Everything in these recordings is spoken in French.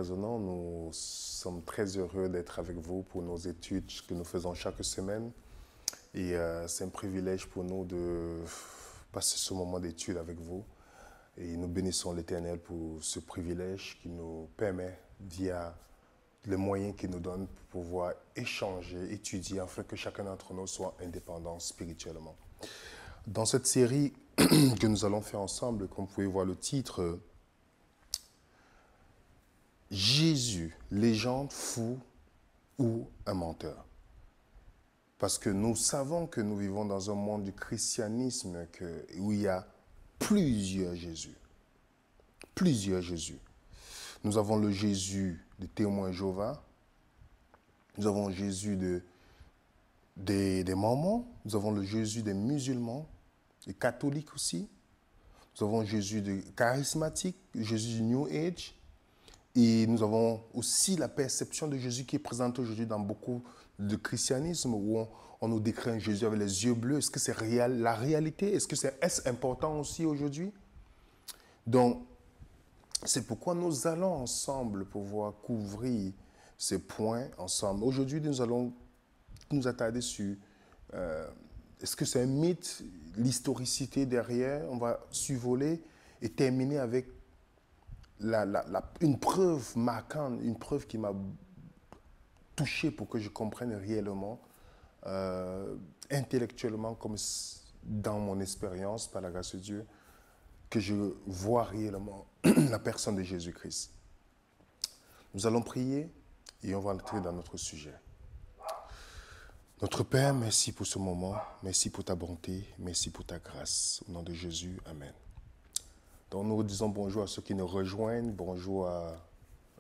Résonnant, nous sommes très heureux d'être avec vous pour nos études que nous faisons chaque semaine. Et c'est un privilège pour nous de passer ce moment d'études avec vous. Et nous bénissons l'Éternel pour ce privilège qui nous permet, via les moyens qu'il nous donne, pour pouvoir échanger, étudier, afin que chacun d'entre nous soit indépendant spirituellement. Dans cette série que nous allons faire ensemble, comme vous pouvez voir le titre, Jésus, légende, fou ou un menteur. Parce que nous savons que nous vivons dans un monde du christianisme où il y a plusieurs Jésus. Plusieurs Jésus. Nous avons le Jésus des témoins Jéhovah. Nous avons Jésus des Mormons. Nous avons le Jésus des musulmans, des catholiques aussi. Nous avons Jésus des charismatiques, Jésus du New Age. Et nous avons aussi la perception de Jésus qui est présente aujourd'hui dans beaucoup de christianisme où on nous décrit un Jésus avec les yeux bleus. Est-ce que c'est réel, la réalité? Est-ce important aussi aujourd'hui? Donc, c'est pourquoi nous allons ensemble pouvoir couvrir ces points ensemble. Aujourd'hui, nous allons nous attarder sur est-ce que c'est un mythe, l'historicité derrière. On va survoler et terminer avec une preuve marquante, une preuve qui m'a touché pour que je comprenne réellement, intellectuellement, comme dans mon expérience, par la grâce de Dieu, que je vois réellement la personne de Jésus-Christ. Nous allons prier et on va entrer dans notre sujet. Notre Père, merci pour ce moment, merci pour ta bonté, merci pour ta grâce. Au nom de Jésus, Amen. Donc nous disons bonjour à ceux qui nous rejoignent, bonjour,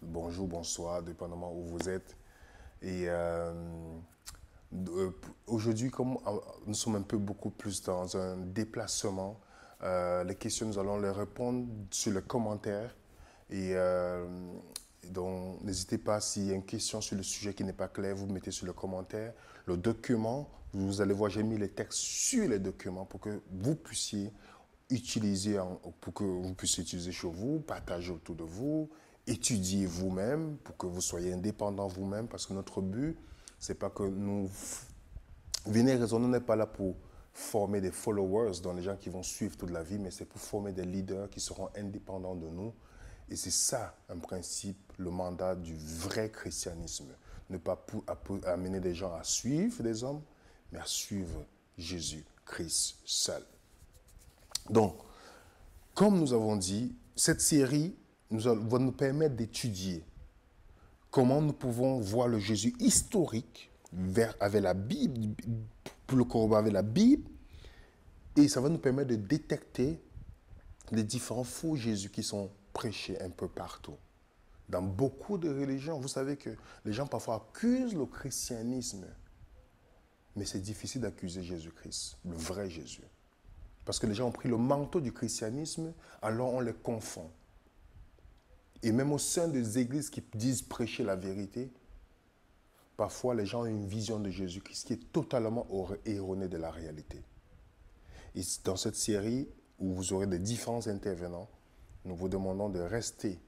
bonsoir, dépendamment où vous êtes. Et aujourd'hui, comme nous sommes beaucoup plus dans un déplacement, les questions, nous allons les répondre sur les commentaires. Et donc, n'hésitez pas, s'il y a une question sur le sujet qui n'est pas clair, vous mettez sur le commentaire. Le document, vous allez voir, j'ai mis les textes sur les documents pour que vous puissiez utiliser chez vous, partager autour de vous, étudier vous-même pour que vous soyez indépendant vous-même, parce que notre but, c'est pas que nous venez raisonner, on n'est pas là pour former des followers, dans les gens qui vont suivre toute la vie, mais c'est pour former des leaders qui seront indépendants de nous. Et c'est ça, un principe, le mandat du vrai christianisme. Ne pas amener des gens à suivre des hommes, mais à suivre Jésus-Christ seul. Donc, comme nous avons dit, cette série va nous permettre d'étudier comment nous pouvons voir le Jésus historique avec la Bible, pour le corroborer avec la Bible, et ça va nous permettre de détecter les différents faux Jésus qui sont prêchés un peu partout. Dans beaucoup de religions, vous savez que les gens parfois accusent le christianisme, mais c'est difficile d'accuser Jésus-Christ, le vrai Jésus. Parce que les gens ont pris le manteau du christianisme, alors on les confond. Et même au sein des églises qui disent prêcher la vérité, parfois les gens ont une vision de Jésus-Christ qui est totalement erronée de la réalité. Et dans cette série, où vous aurez des différents intervenants, nous vous demandons de rester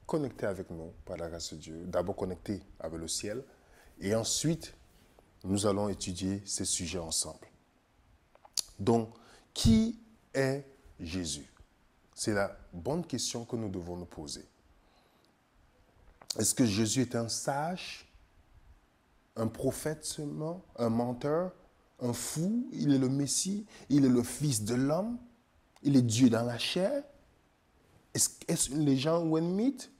connectés avec nous, par la grâce de Dieu. D'abord connectés avec le ciel, et ensuite, nous allons étudier ces sujets ensemble. Donc, qui est Jésus? C'est la bonne question que nous devons nous poser. Est-ce que Jésus est un sage, un prophète seulement, un menteur, un fou? Il est le Messie, il est le Fils de l'homme, il est Dieu dans la chair? Est-ce une légende ou un mythe?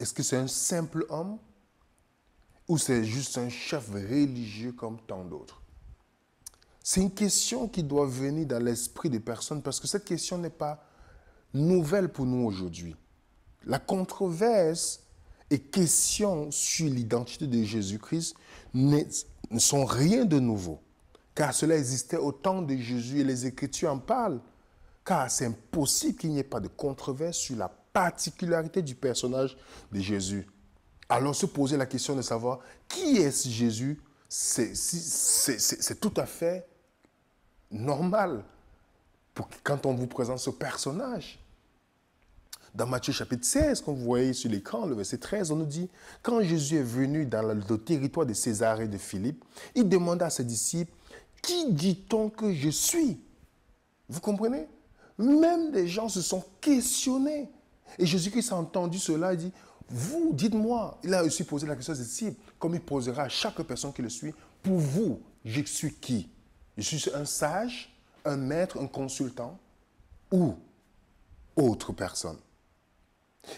Est-ce que c'est un simple homme? Ou c'est juste un chef religieux comme tant d'autres? C'est une question qui doit venir dans l'esprit des personnes, parce que cette question n'est pas nouvelle pour nous aujourd'hui. La controverse et questions sur l'identité de Jésus-Christ ne sont rien de nouveau, car cela existait au temps de Jésus et les Écritures en parlent, car c'est impossible qu'il n'y ait pas de controverse sur la particularité du personnage de Jésus. Alors se poser la question de savoir qui est ce Jésus, c'est tout à fait normal quand on vous présente ce personnage. Dans Matthieu chapitre 16, comme vous voyez sur l'écran, le verset 13, on nous dit, quand Jésus est venu dans le territoire de Césarée de Philippe, il demanda à ses disciples, qui dit-on que je suis? Vous comprenez? Même des gens se sont questionnés. Et Jésus-Christ a entendu cela, il dit, vous, dites-moi. Il a aussi posé la question à ses disciples, comme il posera à chaque personne qui le suit, pour vous, je suis qui? Je suis un sage, un maître, un consultant ou autre personne.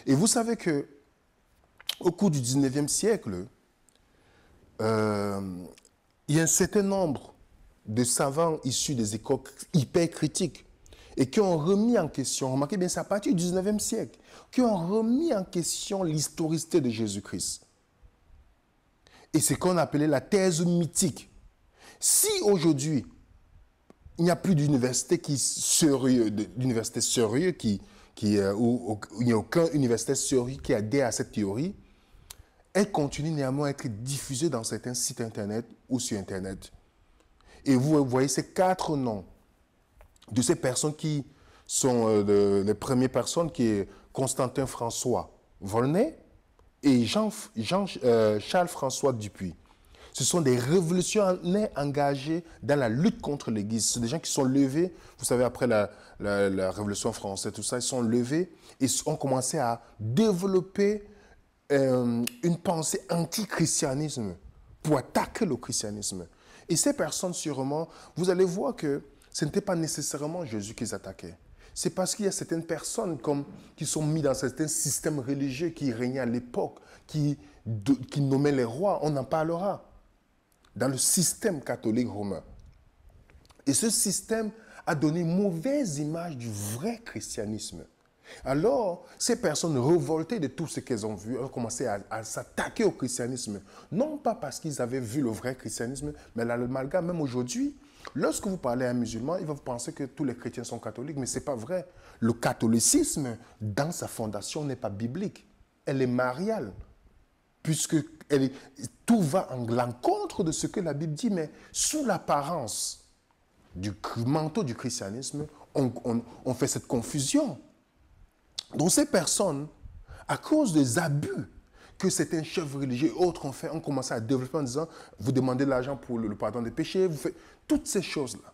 Et vous savez que au cours du 19e siècle, il y a un certain nombre de savants issus des écoles hyper critiques et qui ont remis en question, remarquez bien, c'est à partir du 19e siècle, qui ont remis en question l'historicité de Jésus-Christ. Et c'est ce qu'on appelait la thèse mythique. Si aujourd'hui, il n'y a plus d'université sérieuse, où il n'y a aucun universitaire sérieux qui adhère à cette théorie, elle continue néanmoins à être diffusée dans certains sites Internet ou sur Internet. Et vous voyez ces 4 noms de ces personnes qui sont les premières personnes, qui est Constantin François Volney et Charles François Dupuis. Ce sont des révolutionnaires engagés dans la lutte contre l'Église. Ce sont des gens qui sont levés, vous savez, après la Révolution française, tout ça, ils sont levés et ont commencé à développer une pensée anti-christianisme pour attaquer le christianisme. Et ces personnes, sûrement, vous allez voir que ce n'était pas nécessairement Jésus qu'ils attaquaient. C'est parce qu'il y a certaines personnes qui sont mises dans certains systèmes religieux qui régnaient à l'époque, qui nommaient les rois, on en parlera, dans le système catholique romain. Et ce système a donné une mauvaise image du vrai christianisme. Alors, ces personnes révoltées de tout ce qu'elles ont vu ont commencé à s'attaquer au christianisme. Non pas parce qu'ils avaient vu le vrai christianisme, mais l'amalgame, même aujourd'hui, lorsque vous parlez à un musulman, il va vous penser que tous les chrétiens sont catholiques, mais ce n'est pas vrai. Le catholicisme, dans sa fondation, n'est pas biblique. Elle est mariale, puisque tout va en l'encontre de ce que la Bible dit, mais sous l'apparence du manteau du christianisme, on fait cette confusion. Donc ces personnes, à cause des abus que certains chefs religieux et autres ont commencé à développer en disant, vous demandez de l'argent pour le pardon des péchés, vous faites toutes ces choses-là.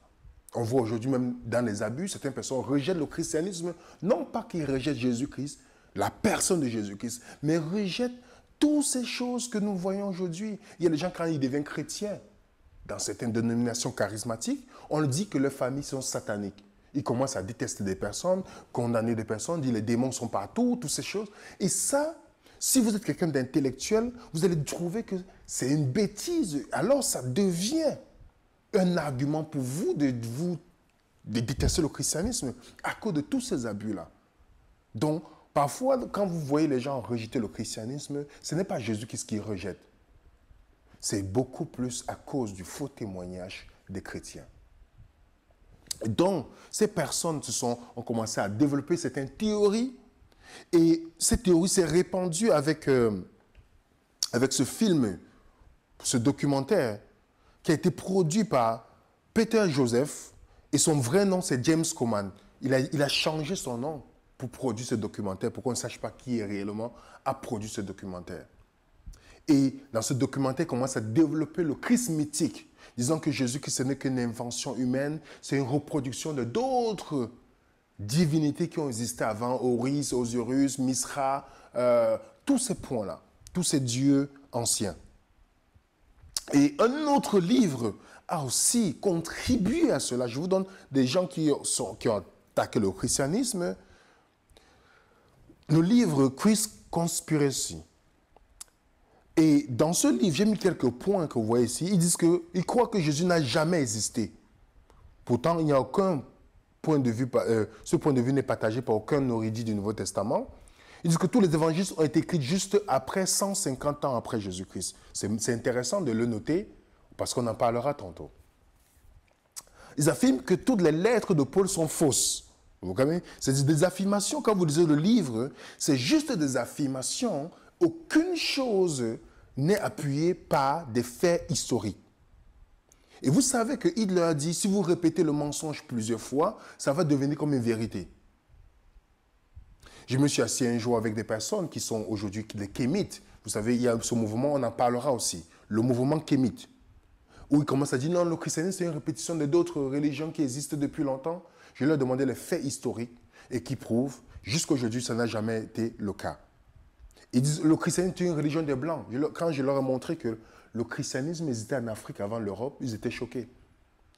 On voit aujourd'hui même dans les abus, certaines personnes rejettent le christianisme, non pas qu'ils rejettent Jésus-Christ, la personne de Jésus-Christ, mais rejettent toutes ces choses que nous voyons aujourd'hui. Il y a des gens, quand ils deviennent chrétiens, dans certaines dénominations charismatiques, on leur dit que leurs familles sont sataniques. Ils commencent à détester des personnes, condamner des personnes, dire les démons sont partout, toutes ces choses. Et ça, si vous êtes quelqu'un d'intellectuel, vous allez trouver que c'est une bêtise. Alors ça devient un argument pour vous de détester le christianisme à cause de tous ces abus-là. Donc, parfois, quand vous voyez les gens rejeter le christianisme, ce n'est pas Jésus-Christ qui rejette. C'est beaucoup plus à cause du faux témoignage des chrétiens. Donc, ces personnes ont commencé à développer certaines théories et cette théorie s'est répandue avec ce film, ce documentaire qui a été produit par Peter Joseph et son vrai nom c'est James Coman. Il a changé son nom pour produire ce documentaire, pour qu'on ne sache pas qui réellement a produit ce documentaire. Et dans ce documentaire, il commence à développer le Christ mythique, disant que Jésus-Christ, ce n'est qu'une invention humaine, c'est une reproduction de d'autres divinités qui ont existé avant, Horus, Osiris, Misra, tous ces points-là, tous ces dieux anciens. Et un autre livre a aussi contribué à cela. Je vous donne des gens qui ont attaqué le christianisme. Le livre Christ Conspiracy. Et dans ce livre, j'ai mis quelques points que vous voyez ici. Ils disent qu'ils croient que Jésus n'a jamais existé. Pourtant, il n'y a aucun point de vue, ce point de vue n'est partagé par aucun érudit du Nouveau Testament. Ils disent que tous les évangiles ont été écrits juste après 150 ans après Jésus-Christ. C'est intéressant de le noter parce qu'on en parlera tantôt. Ils affirment que toutes les lettres de Paul sont fausses. Vous comprenez? C'est des affirmations, quand vous lisez le livre, c'est juste des affirmations. Aucune chose n'est appuyée par des faits historiques. Et vous savez que Hitler a dit, si vous répétez le mensonge plusieurs fois, ça va devenir comme une vérité. Je me suis assis un jour avec des personnes qui sont aujourd'hui les Kémites. Vous savez, il y a ce mouvement, on en parlera aussi, le mouvement Kémite, où ils commencent à dire non, le christianisme c'est une répétition de d'autres religions qui existent depuis longtemps. Je leur ai demandé les faits historiques et qui prouvent, jusqu'à aujourd'hui, ça n'a jamais été le cas. Ils disent le christianisme est une religion des Blancs. Quand je leur ai montré que le christianisme existait en Afrique avant l'Europe, ils étaient choqués.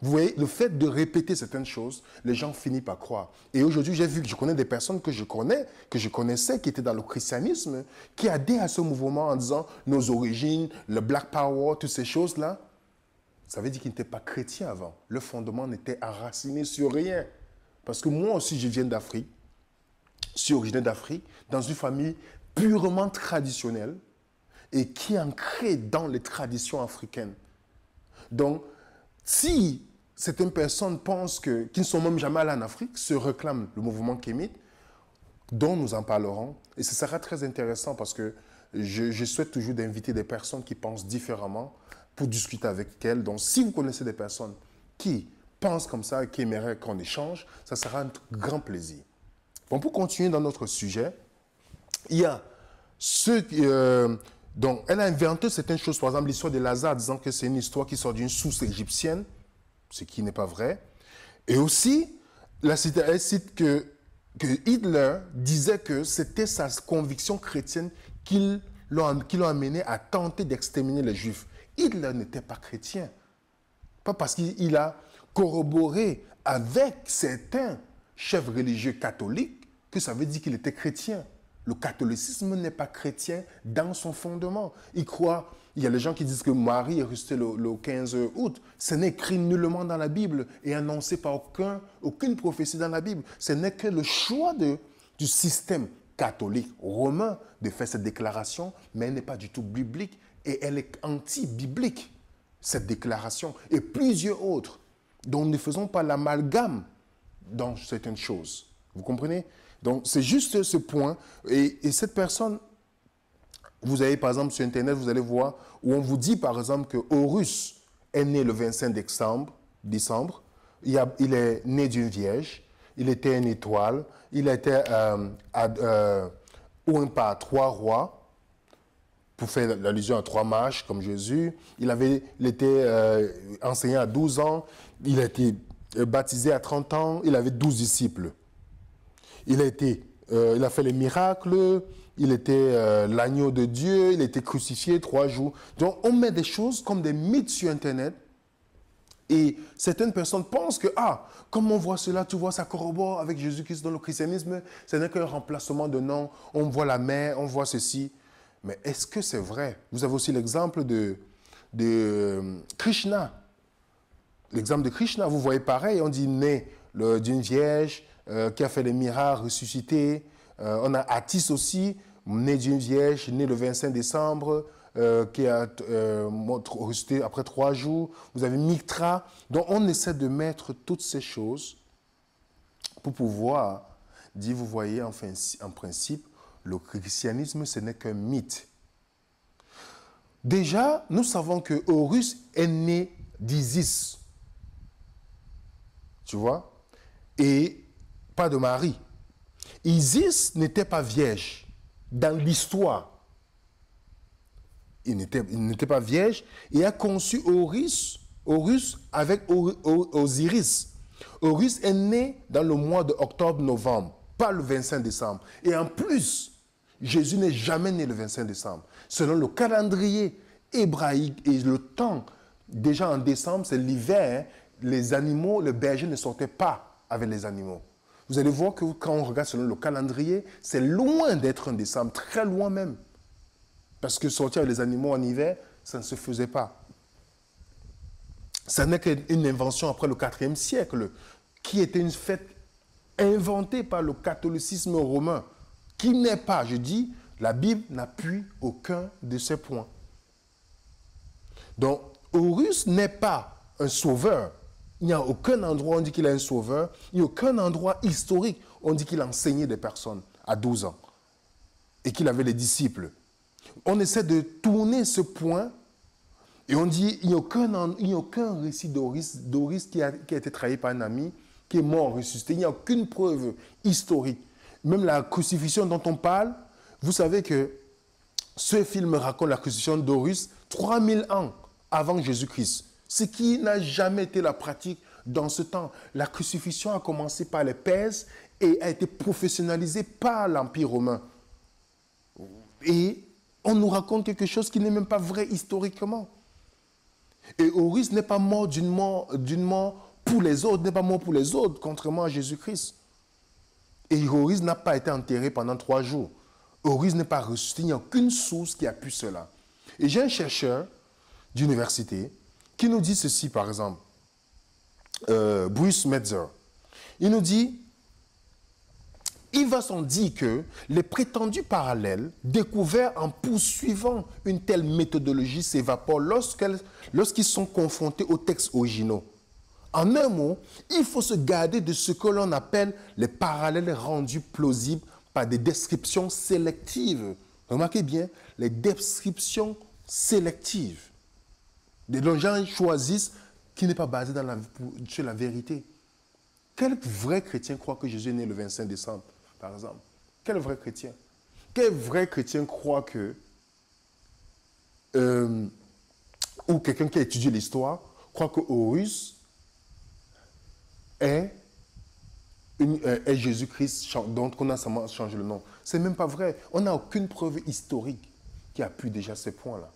Vous voyez, le fait de répéter certaines choses, les gens finissent par croire. Et aujourd'hui, j'ai vu que je connais des personnes que je connaissais, qui étaient dans le christianisme, qui adhèrent à ce mouvement en disant nos origines, le Black Power, toutes ces choses-là. Ça veut dire qu'ils n'étaient pas chrétiens avant. Le fondement n'était enraciné sur rien. Parce que moi aussi, je viens d'Afrique. Je suis originaire d'Afrique, dans une famille purement traditionnelle et qui est ancrée dans les traditions africaines. Donc, si certaines personnes pensent qu'ils ne sont même jamais allés en Afrique, se réclament le mouvement kémite, dont nous en parlerons. Et ce sera très intéressant parce que je souhaite toujours d'inviter des personnes qui pensent différemment pour discuter avec elles. Donc, si vous connaissez des personnes qui pensent comme ça et qui aimeraient qu'on échange, ça sera un grand plaisir. Bon, pour continuer dans notre sujet, il y a ceux qui... donc, elle a inventé certaines choses, par exemple l'histoire de Lazare, disant que c'est une histoire qui sort d'une source égyptienne, ce qui n'est pas vrai. Et aussi, elle cite que Hitler disait que c'était sa conviction chrétienne qui l'ont amené à tenter d'exterminer les Juifs. Hitler n'était pas chrétien. Pas parce qu'il a corroboré avec certains chefs religieux catholiques que ça veut dire qu'il était chrétien. Le catholicisme n'est pas chrétien dans son fondement. Il y a les gens qui disent que Marie est restée le 15 août. Ce n'est écrit nullement dans la Bible et annoncé par aucune prophétie dans la Bible. Ce n'est que le choix du système catholique romain de faire cette déclaration, mais elle n'est pas du tout biblique et elle est anti-biblique, cette déclaration. Et plusieurs autres dont nous ne faisons pas l'amalgame dans certaines choses. Vous comprenez? Donc, c'est juste ce point. Et cette personne, vous avez par exemple sur Internet, vous allez voir, où on vous dit par exemple que Horus est né le 25 décembre. Il est né d'une vierge. Il était une étoile. Il était oint par 3 rois, pour faire l'allusion à 3 mages comme Jésus. Il était enseigné à 12 ans. Il a été baptisé à 30 ans. Il avait 12 disciples. Il a fait les miracles, il était l'agneau de Dieu, il a été crucifié 3 jours. Donc, on met des choses comme des mythes sur Internet et certaines personnes pensent que, comme on voit cela, tu vois, ça corrobore avec Jésus-Christ dans le christianisme, ce n'est qu'un remplacement de nom, on voit la mer, on voit ceci. Mais est-ce que c'est vrai? Vous avez aussi l'exemple de Krishna. L'exemple de Krishna, vous voyez pareil, on dit né d'une vierge, qui a fait les miracles, ressuscité. On a Attis aussi, né d'une vierge, né le 25 décembre, qui a ressuscité après 3 jours. Vous avez Mitra. Donc, on essaie de mettre toutes ces choses pour pouvoir dire, vous voyez, enfin, en principe, le christianisme, ce n'est qu'un mythe. Déjà, nous savons que Horus est né d'Isis. Tu vois? Et pas de Marie. Isis n'était pas vierge dans l'histoire. Il n'était pas vierge et a conçu Horus avec Osiris. Horus est né dans le mois de octobre-novembre, pas le 25 décembre. Et en plus, Jésus n'est jamais né le 25 décembre. Selon le calendrier hébraïque et le temps, déjà en décembre, c'est l'hiver, les animaux, les bergers ne sortaient pas avec les animaux. Vous allez voir que quand on regarde selon le calendrier, c'est loin d'être en décembre, très loin même. Parce que sortir avec les animaux en hiver, ça ne se faisait pas. Ça n'est qu'une invention après le IVe siècle, qui était une fête inventée par le catholicisme romain, qui n'est pas, je dis, la Bible n'appuie aucun de ces points. Donc, Horus n'est pas un sauveur. Il n'y a aucun endroit où on dit qu'il est un sauveur. Il n'y a aucun endroit historique où on dit qu'il a enseigné des personnes à 12 ans et qu'il avait les disciples. On essaie de tourner ce point et on dit il n'y a aucun récit d'Horus qui a été trahi par un ami, qui est mort, ressuscité. Il n'y a aucune preuve historique. même la crucifixion dont on parle, vous savez que ce film raconte la crucifixion d'Horus 3000 ans avant Jésus-Christ, ce qui n'a jamais été la pratique dans ce temps. La crucifixion a commencé par les Perses et a été professionnalisée par l'Empire romain. Et on nous raconte quelque chose qui n'est même pas vrai historiquement. Et Horus n'est pas mort d'une mort pour les autres, n'est pas mort pour les autres, contrairement à Jésus-Christ. Et Horus n'a pas été enterré pendant 3 jours. Horus n'est pas ressuscité, il n'y a aucune source qui appuie cela. Et j'ai un chercheur d'université qui nous dit ceci, par exemple, Bruce Metzer. Il nous dit, il va sans dire que les prétendus parallèles découverts en poursuivant une telle méthodologie s'évaporent lorsqu'ils sont confrontés aux textes originaux. En un mot, il faut se garder de ce que l'on appelle les parallèles rendus plausibles par des descriptions sélectives. Remarquez bien, les descriptions sélectives. Les gens choisissent qui n'est pas basé sur la vérité. Quel vrai chrétien croit que Jésus est né le 25 décembre, par exemple? Quel vrai chrétien? Quel vrai chrétien croit que, ou quelqu'un qui a étudié l'histoire, croit que Horus est Jésus-Christ, dont on a seulement changé le nom? C'est même pas vrai. On n'a aucune preuve historique qui appuie déjà ces points-là.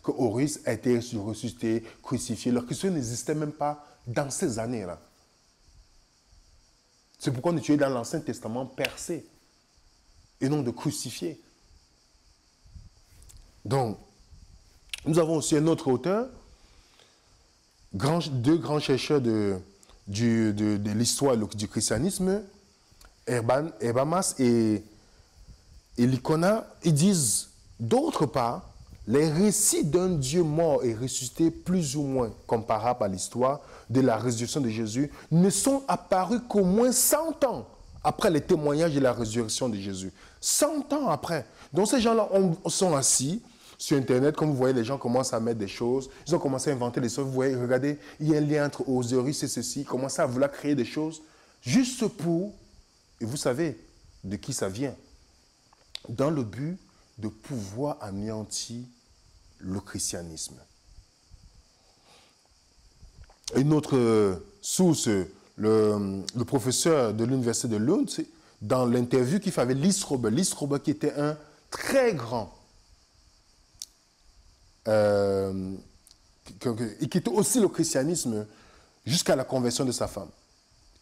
Que Horus a été ressuscité, crucifié. Leur Christ n'existait même pas dans ces années-là. C'est pourquoi on étudie dans l'Ancien Testament percé et non de crucifié. Donc, nous avons aussi un autre auteur, deux grands chercheurs de l'histoire du christianisme, Herbamas et Licona. Ils disent, d'autre part, les récits d'un Dieu mort et ressuscité plus ou moins comparables à l'histoire de la résurrection de Jésus ne sont apparus qu'au moins 100 ans après les témoignages de la résurrection de Jésus. 100 ans après. Donc ces gens-là sont assis sur Internet, comme vous voyez, les gens commencent à mettre des choses, ils ont commencé à inventer des choses. Vous voyez, regardez, il y a un lien entre Osiris et ceci, ils commencent à vouloir créer des choses juste pour, et vous savez de qui ça vient, dans le but de pouvoir anéantir le christianisme. Une autre source, le professeur de l'université de Lund, dans l'interview qu'il fait avec Lis Robert qui était un très grand, et qui était aussi le christianisme jusqu'à la conversion de sa femme.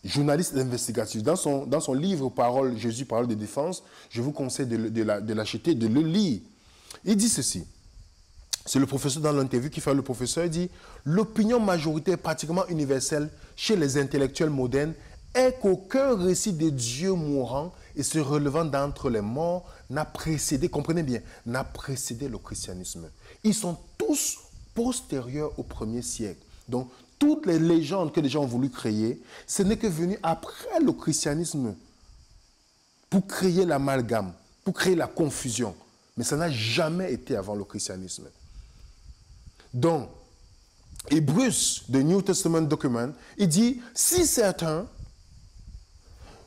Journaliste d'investigation. Dans son livre Parole, Jésus, Parole de défense, je vous conseille de l'acheter, de le lire. Il dit ceci. C'est le professeur dans l'interview qui fait le professeur, il dit « L'opinion majoritaire pratiquement universelle chez les intellectuels modernes est qu'aucun récit de Dieu mourant et se relevant d'entre les morts n'a précédé, comprenez bien, n'a précédé le christianisme. Ils sont tous postérieurs au 1er siècle. Donc, toutes les légendes que les gens ont voulu créer, ce n'est que venu après le christianisme pour créer l'amalgame, pour créer la confusion. Mais ça n'a jamais été avant le christianisme. Donc, et Bruce, de New Testament Document, il dit, si certains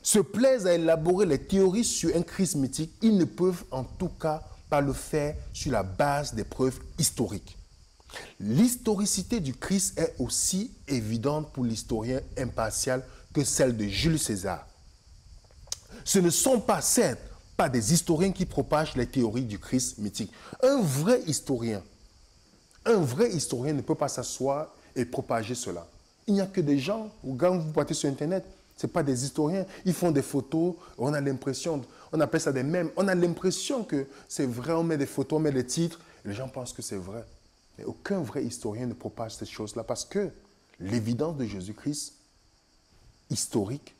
se plaisent à élaborer les théories sur un Christ mythique, ils ne peuvent en tout cas pas le faire sur la base des preuves historiques. L'historicité du Christ est aussi évidente pour l'historien impartial que celle de Jules César. Ce ne sont pas, certes, pas des historiens qui propagent les théories du Christ mythique. Un vrai historien ne peut pas s'asseoir et propager cela. Il n'y a que des gens, quand vous partez sur Internet, ce n'est pas des historiens, ils font des photos, on a l'impression, on appelle ça des mèmes, on a l'impression que c'est vrai, on met des photos, on met des titres, et les gens pensent que c'est vrai. Mais aucun vrai historien ne propage ces choses-là parce que l'évidence de Jésus-Christ, historique,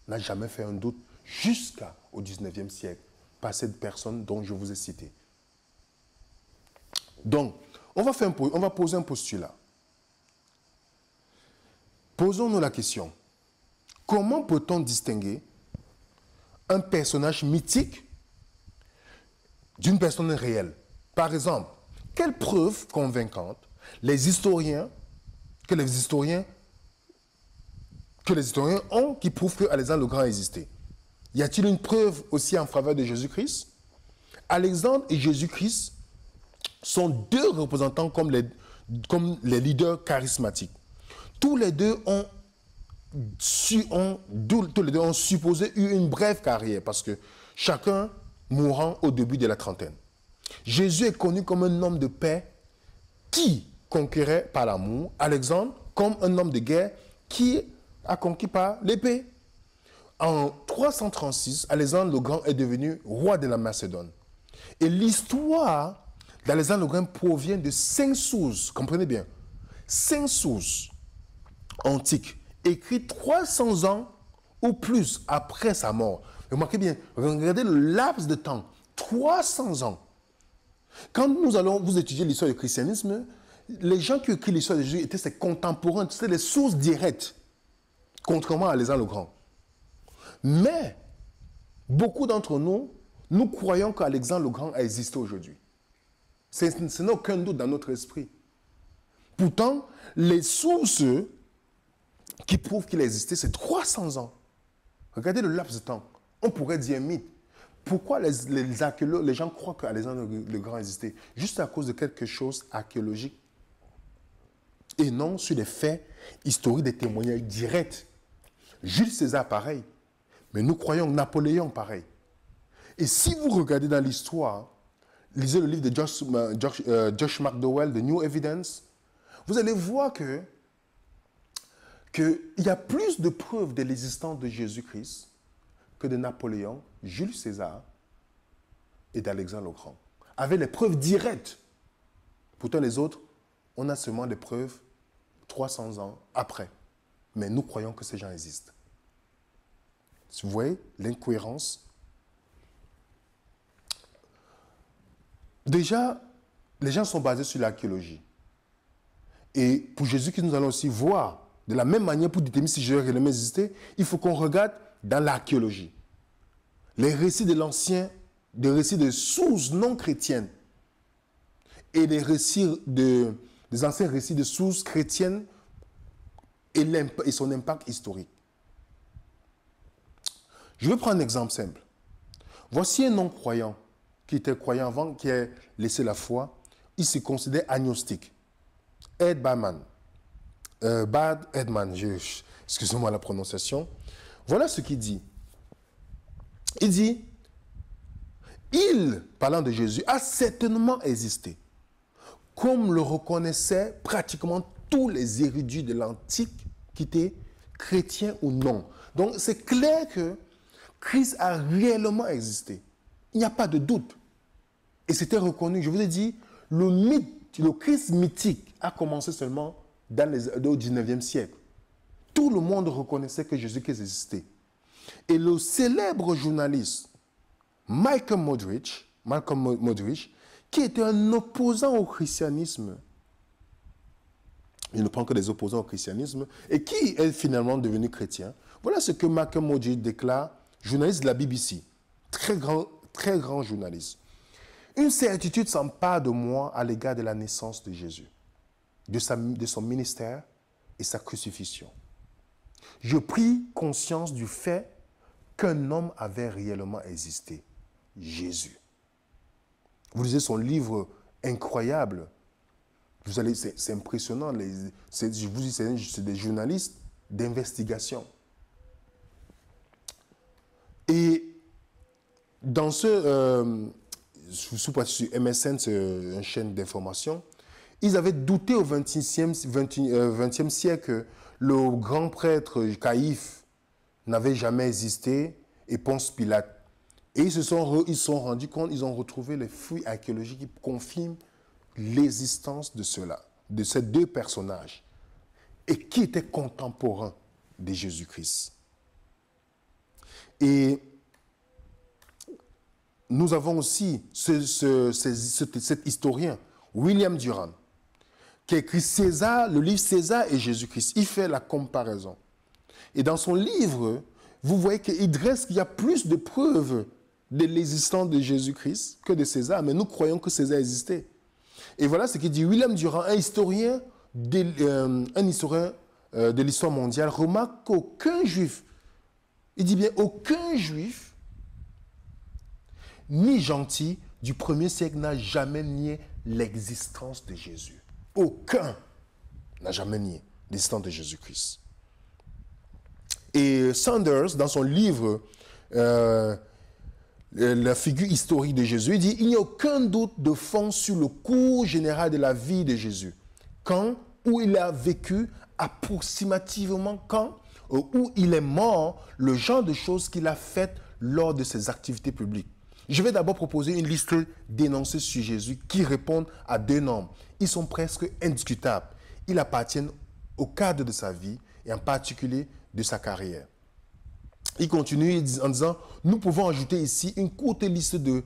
n'a jamais fait un doute jusqu'au 19e siècle par cette personne dont je vous ai cité. Donc, on va poser un postulat. Posons-nous la question. Comment peut-on distinguer un personnage mythique d'une personne réelle? Par exemple, quelle preuve convaincante que les historiens ont qui prouvent qu'Alexandre le Grand existait? Y a-t-il une preuve aussi en faveur de Jésus-Christ? Alexandre et Jésus-Christ sont deux représentants comme les leaders charismatiques. Tous les deux ont supposé eu une brève carrière parce que chacun mourant au début de la trentaine. Jésus est connu comme un homme de paix qui conquérait par l'amour. Alexandre comme un homme de guerre qui a conquis par l'épée. En 336, Alexandre le Grand est devenu roi de la Macédoine. Et l'histoire d'Alexandre le Grand provient de 5 sources, comprenez bien, 5 sources antiques, écrites 300 ans ou plus après sa mort. Remarquez bien, regardez le laps de temps, 300 ans. Quand vous étudiez l'histoire du christianisme, les gens qui écrivent l'histoire de Jésus étaient ses contemporains, c'était les sources directes, contrairement à Alexandre le Grand. Mais, beaucoup d'entre nous, nous croyons qu'Alexandre le Grand a existé aujourd'hui. Ce n'est aucun doute dans notre esprit. Pourtant, les sources qui prouvent qu'il a existé, c'est 300 ans. Regardez le laps de temps. On pourrait dire un mythe. Pourquoi les archéologues, les gens croient qu'Alexandre le Grand existait? Juste à cause de quelque chose archéologique. Et non sur des faits historiques, des témoignages directs. Jules César, pareil. Mais nous croyons Napoléon, pareil. Et si vous regardez dans l'histoire, lisez le livre de Josh McDowell, The New Evidence, vous allez voir qu'il y a plus de preuves de l'existence de Jésus-Christ que de Napoléon, Jules César et d'Alexandre le Grand. Avec les preuves directes. Pourtant, les autres, on a seulement des preuves 300 ans après. Mais nous croyons que ces gens existent. Vous voyez l'incohérence? Déjà, les gens sont basés sur l'archéologie. Et pour Jésus-Christ, nous allons aussi voir, de la même manière, pour déterminer si Jésus réellement existé, il faut qu'on regarde dans l'archéologie. Les récits de l'Ancien, des récits de sources non chrétiennes et des anciens récits de sources chrétiennes et son impact historique. Je vais prendre un exemple simple. Voici un non-croyant qui était croyant avant, qui a laissé la foi. Il se considère agnostique. Ed Badman. Bad Edman, excusez-moi la prononciation. Voilà ce qu'il dit. Il dit, parlant de Jésus, a certainement existé, comme le reconnaissaient pratiquement tous les érudits de l'Antique, qui étaient chrétiens ou non. Donc c'est clair que Christ a réellement existé. Il n'y a pas de doute. Et c'était reconnu. Je vous ai dit, le Christ mythique a commencé seulement au 19e siècle. Tout le monde reconnaissait que Jésus-Christ existait. Et le célèbre journaliste Malcolm Muggeridge, qui était un opposant au christianisme, il ne prend que des opposants au christianisme, et qui est finalement devenu chrétien. Voilà ce que Malcolm Muggeridge déclare, journaliste de la BBC, très grand journaliste. Une certitude s'empare de moi à l'égard de la naissance de Jésus, de son ministère et sa crucifixion. Je pris conscience du fait qu'un homme avait réellement existé, Jésus. Vous lisez son livre incroyable. C'est impressionnant. Je vous dis, c'est des journalistes d'investigation. Et dans sur MSN, c'est une chaîne d'information, ils avaient douté au XXe siècle que le grand prêtre Caïphe n'avait jamais existé, et Ponce Pilate. Et ils se sont rendus compte, ils ont retrouvé les fouilles archéologiques qui confirment l'existence de de ces deux personnages, et qui étaient contemporains de Jésus-Christ. Et nous avons aussi cet historien, William Durand, qui a écrit le livre César et Jésus-Christ. Il fait la comparaison. Et dans son livre, vous voyez qu'il dresse qu'il y a plus de preuves de l'existence de Jésus-Christ que de César, mais nous croyons que César existait. Et voilà ce qu'il dit. William Durand, un historien de l'histoire mondiale, remarque qu'aucun juif Il dit bien, aucun juif, ni gentil, du premier siècle n'a jamais nié l'existence de Jésus. Aucun n'a jamais nié l'existence de Jésus-Christ. Et Sanders, dans son livre La figure historique de Jésus, il dit « Il n'y a aucun doute de fond sur le cours général de la vie de Jésus. Quand, où il a vécu, approximativement quand, où il est mort, le genre de choses qu'il a faites lors de ses activités publiques. » Je vais d'abord proposer une liste d'énoncés sur Jésus qui répondent à deux normes. Ils sont presque indiscutables. Ils appartiennent au cadre de sa vie et en particulier de sa carrière. Il continue en disant, nous pouvons ajouter ici une courte liste de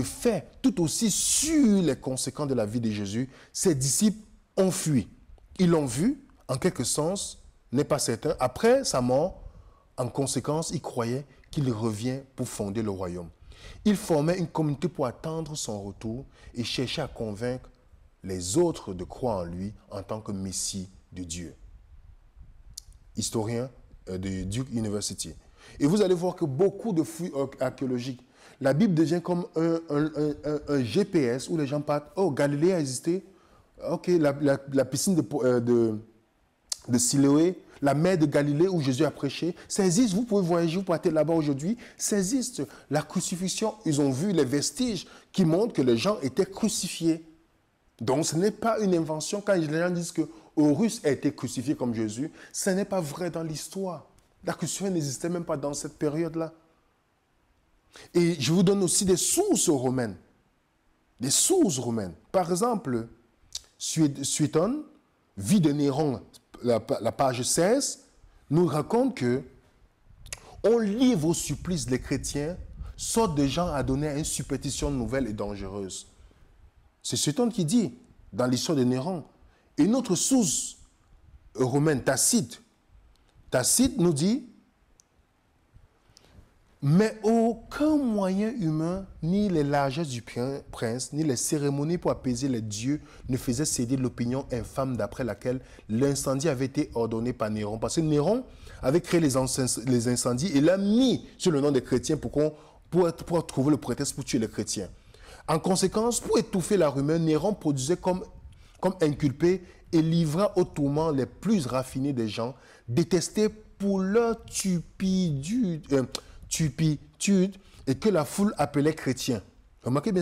faits tout aussi sur les conséquences de la vie de Jésus. Ses disciples ont fui. Ils l'ont vu, en quelque sens, n'est pas certain. Après sa mort, en conséquence, ils croyaient qu'il revient pour fonder le royaume. Ils formaient une communauté pour attendre son retour et cherchaient à convaincre les autres de croire en lui en tant que Messie de Dieu. Historien de Duke University. Et vous allez voir que beaucoup de fouilles archéologiques, la Bible devient comme un GPS où les gens partent, oh, Galilée a existé, ok, la piscine de Siloé, la mer de Galilée où Jésus a prêché, ça existe, vous pouvez voyager, vous partez là-bas aujourd'hui, ça existe. La crucifixion, ils ont vu les vestiges qui montrent que les gens étaient crucifiés. Donc ce n'est pas une invention. Quand les gens disent que Horus a été crucifié comme Jésus, ce n'est pas vrai dans l'histoire. La crucifixion n'existait même pas dans cette période-là. Et je vous donne aussi des sources romaines. Des sources romaines. Par exemple, Suétone, Vie de Néron, la page 16, nous raconte que on livre au supplice les chrétiens, sorte de gens à donner à une superstition nouvelle et dangereuse. C'est Suétone qui dit, dans l'histoire de Néron. Une autre source romaine, Tacite nous dit, mais aucun moyen humain, ni les largesses du prince, ni les cérémonies pour apaiser les dieux ne faisaient céder l'opinion infâme d'après laquelle l'incendie avait été ordonné par Néron. Parce que Néron avait créé les incendies et l'a mis sur le nom des chrétiens pour trouver le prétexte pour tuer les chrétiens. En conséquence, pour étouffer la rumeur, Néron produisait comme inculpé et livra au tourment les plus raffinés des gens, détestés pour leur turpitude et que la foule appelait chrétiens. Remarquez bien,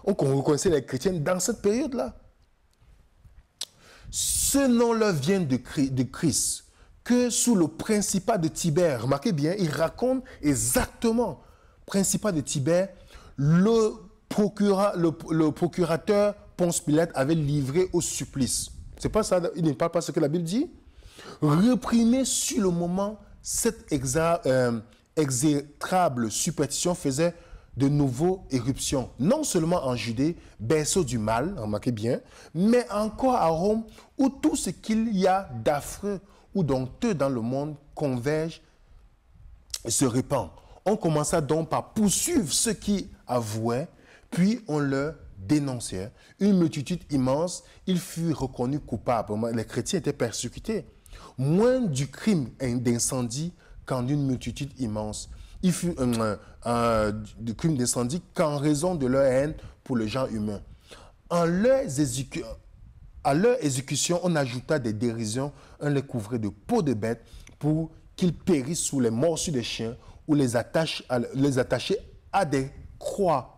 on reconnaissait les chrétiens dans cette période-là. Ce nom-là vient de Christ, que sous le principat de Tibère, remarquez bien, il raconte exactement, principat de Tibère, le procurateur Ponce Pilate avait livré au supplice. C'est pas ça, il ne parle pas ce que la Bible dit. Réprimer sur le moment cette exécrable superstition faisait de nouveau éruption, non seulement en Judée, berceau du mal, remarquez bien, mais encore à Rome, où tout ce qu'il y a d'affreux ou d'honteux dans le monde converge et se répand. On commença donc par poursuivre ceux qui avouaient, puis on leur dénonçait. Une multitude immense, il fut reconnu coupable. Les chrétiens étaient persécutés. Moins du crime d'incendie qu'en d'une multitude immense. Il fut du crime d'incendie qu'en raison de leur haine pour le genre humain. À leur exécution, on ajouta des dérisions, on les couvrait de peau de bête pour qu'ils périssent sous les morsures des chiens ou les attachait à des croix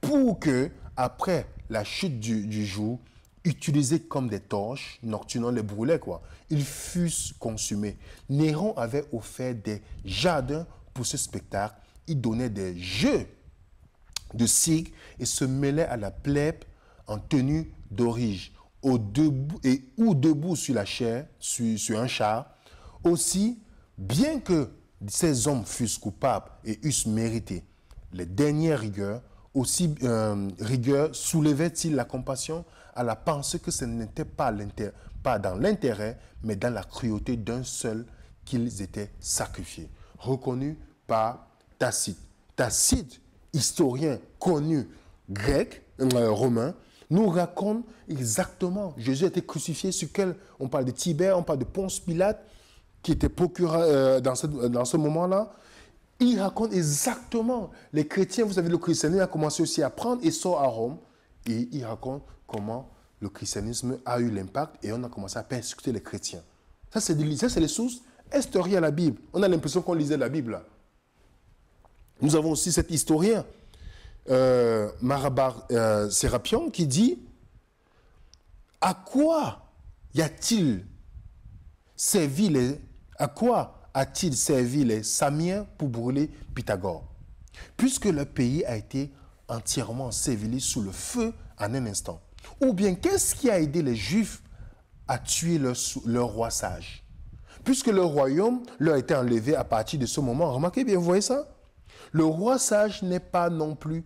pour que, après la chute du jour, utilisés comme des torches nocturnes, on les brûlait, quoi. Ils fussent consumés. Néron avait offert des jardins pour ce spectacle. Il donnait des jeux de cigues et se mêlait à la plèbe en tenue d'orige, ou debout sur la chair, sur un char. Aussi, bien que ces hommes fussent coupables et eussent mérité les dernières rigueurs, aussi rigueur soulevait-il la compassion à la pensée que ce n'était pas dans l'intérêt, mais dans la cruauté d'un seul qu'ils étaient sacrifiés. Reconnu par Tacite. Tacite, historien connu grec, romain, nous raconte exactement. Jésus a été crucifié sur quel? On parle de Tibère, on parle de Ponce Pilate. qui était procureur dans ce moment-là, il raconte exactement, les chrétiens, vous savez, le christianisme a commencé aussi à prendre et sort à Rome, et il raconte comment le christianisme a eu l'impact et on a commencé à persécuter les chrétiens. Ça, c'est les sources historiques à la Bible. On a l'impression qu'on lisait la Bible là. Nous avons aussi cet historien, Marabar Sérapion, qui dit « À quoi a-t-il servi les Samiens pour brûler Pythagore, puisque le pays a été entièrement enseveli sous le feu en un instant? Ou bien, qu'est-ce qui a aidé les Juifs à tuer leur roi sage, puisque le royaume leur a été enlevé à partir de ce moment? » Remarquez bien, vous voyez ça? Le roi sage n'est pas non plus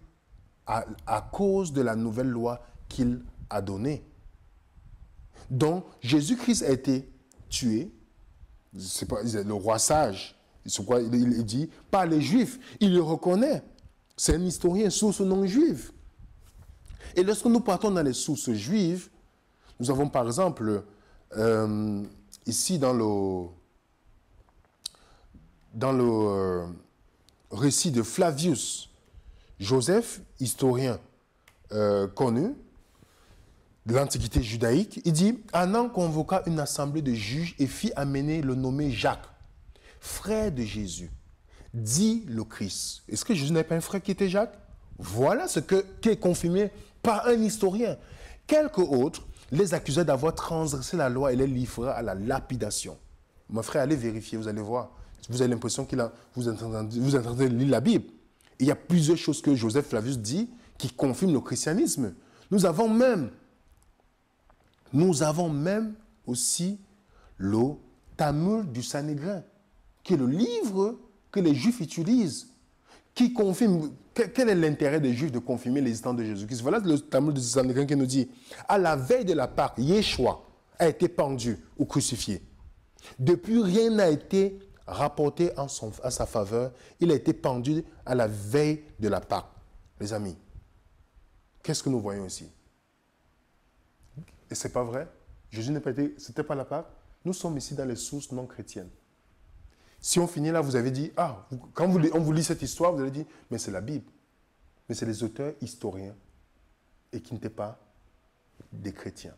à cause de la nouvelle loi qu'il a donnée. Donc, Jésus-Christ a été tué, c'est pas, le roi sage, il dit, par les Juifs. Il le reconnaît. C'est un historien, source non juive. Et lorsque nous partons dans les sources juives, nous avons par exemple, ici dans le récit de Flavius Joseph, historien connu de l'Antiquité judaïque, il dit « Anan convoqua une assemblée de juges et fit amener le nommé Jacques, frère de Jésus, dit le Christ. » Est-ce que Jésus n'avait pas un frère qui était Jacques? Voilà ce qui est confirmé par un historien. Quelques autres les accusaient d'avoir transgressé la loi et les livraient à la lapidation. Mon frère, allez vérifier, vous allez voir. Vous avez l'impression vous êtes en train de lire la Bible. Il y a plusieurs choses que Joseph Flavius dit qui confirment le christianisme. Nous avons même aussi le Talmud du Sanhédrin, qui est le livre que les Juifs utilisent, qui confirme. Quel est l'intérêt des Juifs de confirmer l'existence de Jésus-Christ? Voilà le Talmud du Sanhédrin qui nous dit, à la veille de la Pâque, Yeshua a été pendu ou crucifié. Depuis, rien n'a été rapporté à sa faveur. Il a été pendu à la veille de la Pâque. Les amis, qu'est-ce que nous voyons ici? Et ce n'est pas vrai. Jésus c'était pas la Pâque. Nous sommes ici dans les sources non chrétiennes. Si on finit là, vous avez dit, quand on vous lit cette histoire, vous allez dire, mais c'est la Bible. Mais c'est les auteurs historiens et qui n'étaient pas des chrétiens.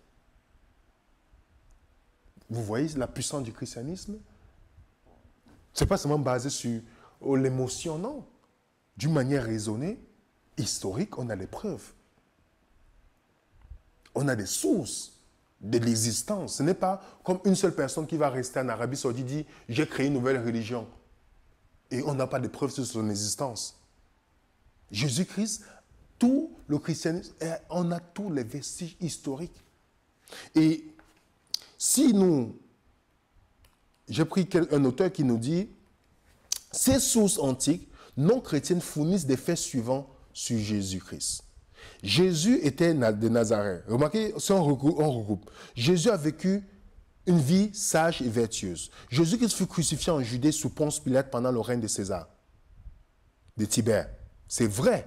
Vous voyez la puissance du christianisme? Ce n'est pas seulement basé sur l'émotion, non. D'une manière raisonnée, historique, on a les preuves. On a des sources de l'existence. Ce n'est pas comme une seule personne qui va rester en Arabie Saoudite et dit « j'ai créé une nouvelle religion ». Et on n'a pas de preuves sur son existence. Jésus-Christ, tout le christianisme, on a tous les vestiges historiques. Et si j'ai pris un auteur qui nous dit « ces sources antiques non chrétiennes fournissent des faits suivants sur Jésus-Christ ». Jésus était de Nazareth. Remarquez, si on regroupe. Jésus a vécu une vie sage et vertueuse. Jésus-Christ fut crucifié en Judée sous Ponce Pilate pendant le règne de César, de Tibère. C'est vrai.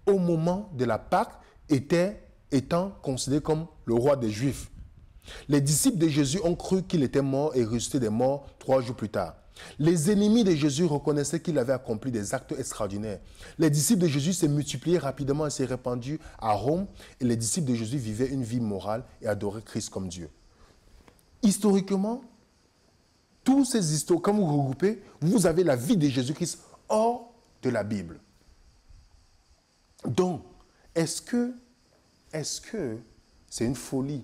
Au moment de la Pâque, étant considéré comme le roi des Juifs. Les disciples de Jésus ont cru qu'il était mort et ressuscité des morts 3 jours plus tard. Les ennemis de Jésus reconnaissaient qu'il avait accompli des actes extraordinaires. Les disciples de Jésus s'est multipliés rapidement et s'est répandus à Rome. Et les disciples de Jésus vivaient une vie morale et adoraient Christ comme Dieu. Historiquement, tous ces histoires, quand vous regroupez, vous avez la vie de Jésus-Christ hors de la Bible. Donc, est-ce que c'est une folie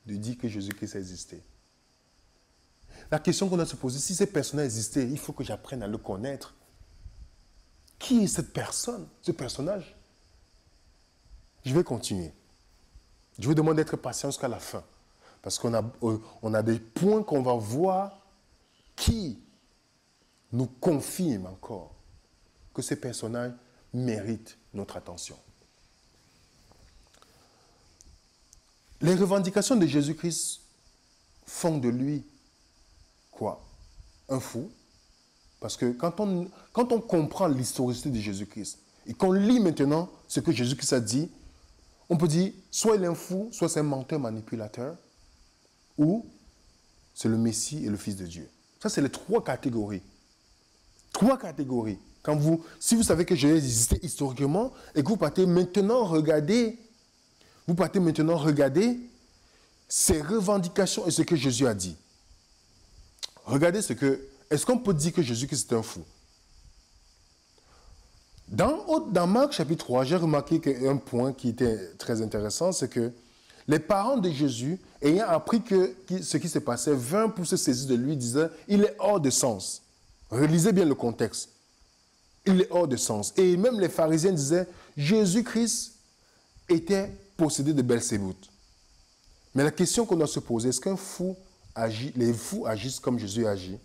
de dire que Jésus-Christ existait? La question qu'on doit se poser, si ces personnes existaient, il faut que j'apprenne à le connaître. Qui est cette personne, ce personnage? Je vais continuer. Je vous demande d'être patient jusqu'à la fin. Parce qu'on a des points qu'on va voir qui nous confirment encore que ces personnages méritent notre attention. Les revendications de Jésus-Christ font de lui quoi? Un fou. Parce que quand on comprend l'historicité de Jésus-Christ et qu'on lit maintenant ce que Jésus-Christ a dit, on peut dire soit il est un fou, soit c'est un menteur manipulateur, ou c'est le Messie et le Fils de Dieu. Ça, c'est les trois catégories. Trois catégories. Si vous savez que j'ai existé historiquement et que vous partez maintenant regarder ces revendications et ce que Jésus a dit. Regardez est-ce qu'on peut dire que Jésus-Christ est un fou? Dans Marc chapitre 3, j'ai remarqué un point qui était très intéressant, c'est que les parents de Jésus, ayant appris ce qui se passait, vinrent pour se saisir de lui, disant, il est hors de sens. Relisez bien le contexte. Il est hors de sens. Et même les pharisiens disaient, Jésus-Christ était possédé de Belzébuth. Mais la question qu'on doit se poser, est-ce qu'un fou agit, les fous agissent comme Jésus agit?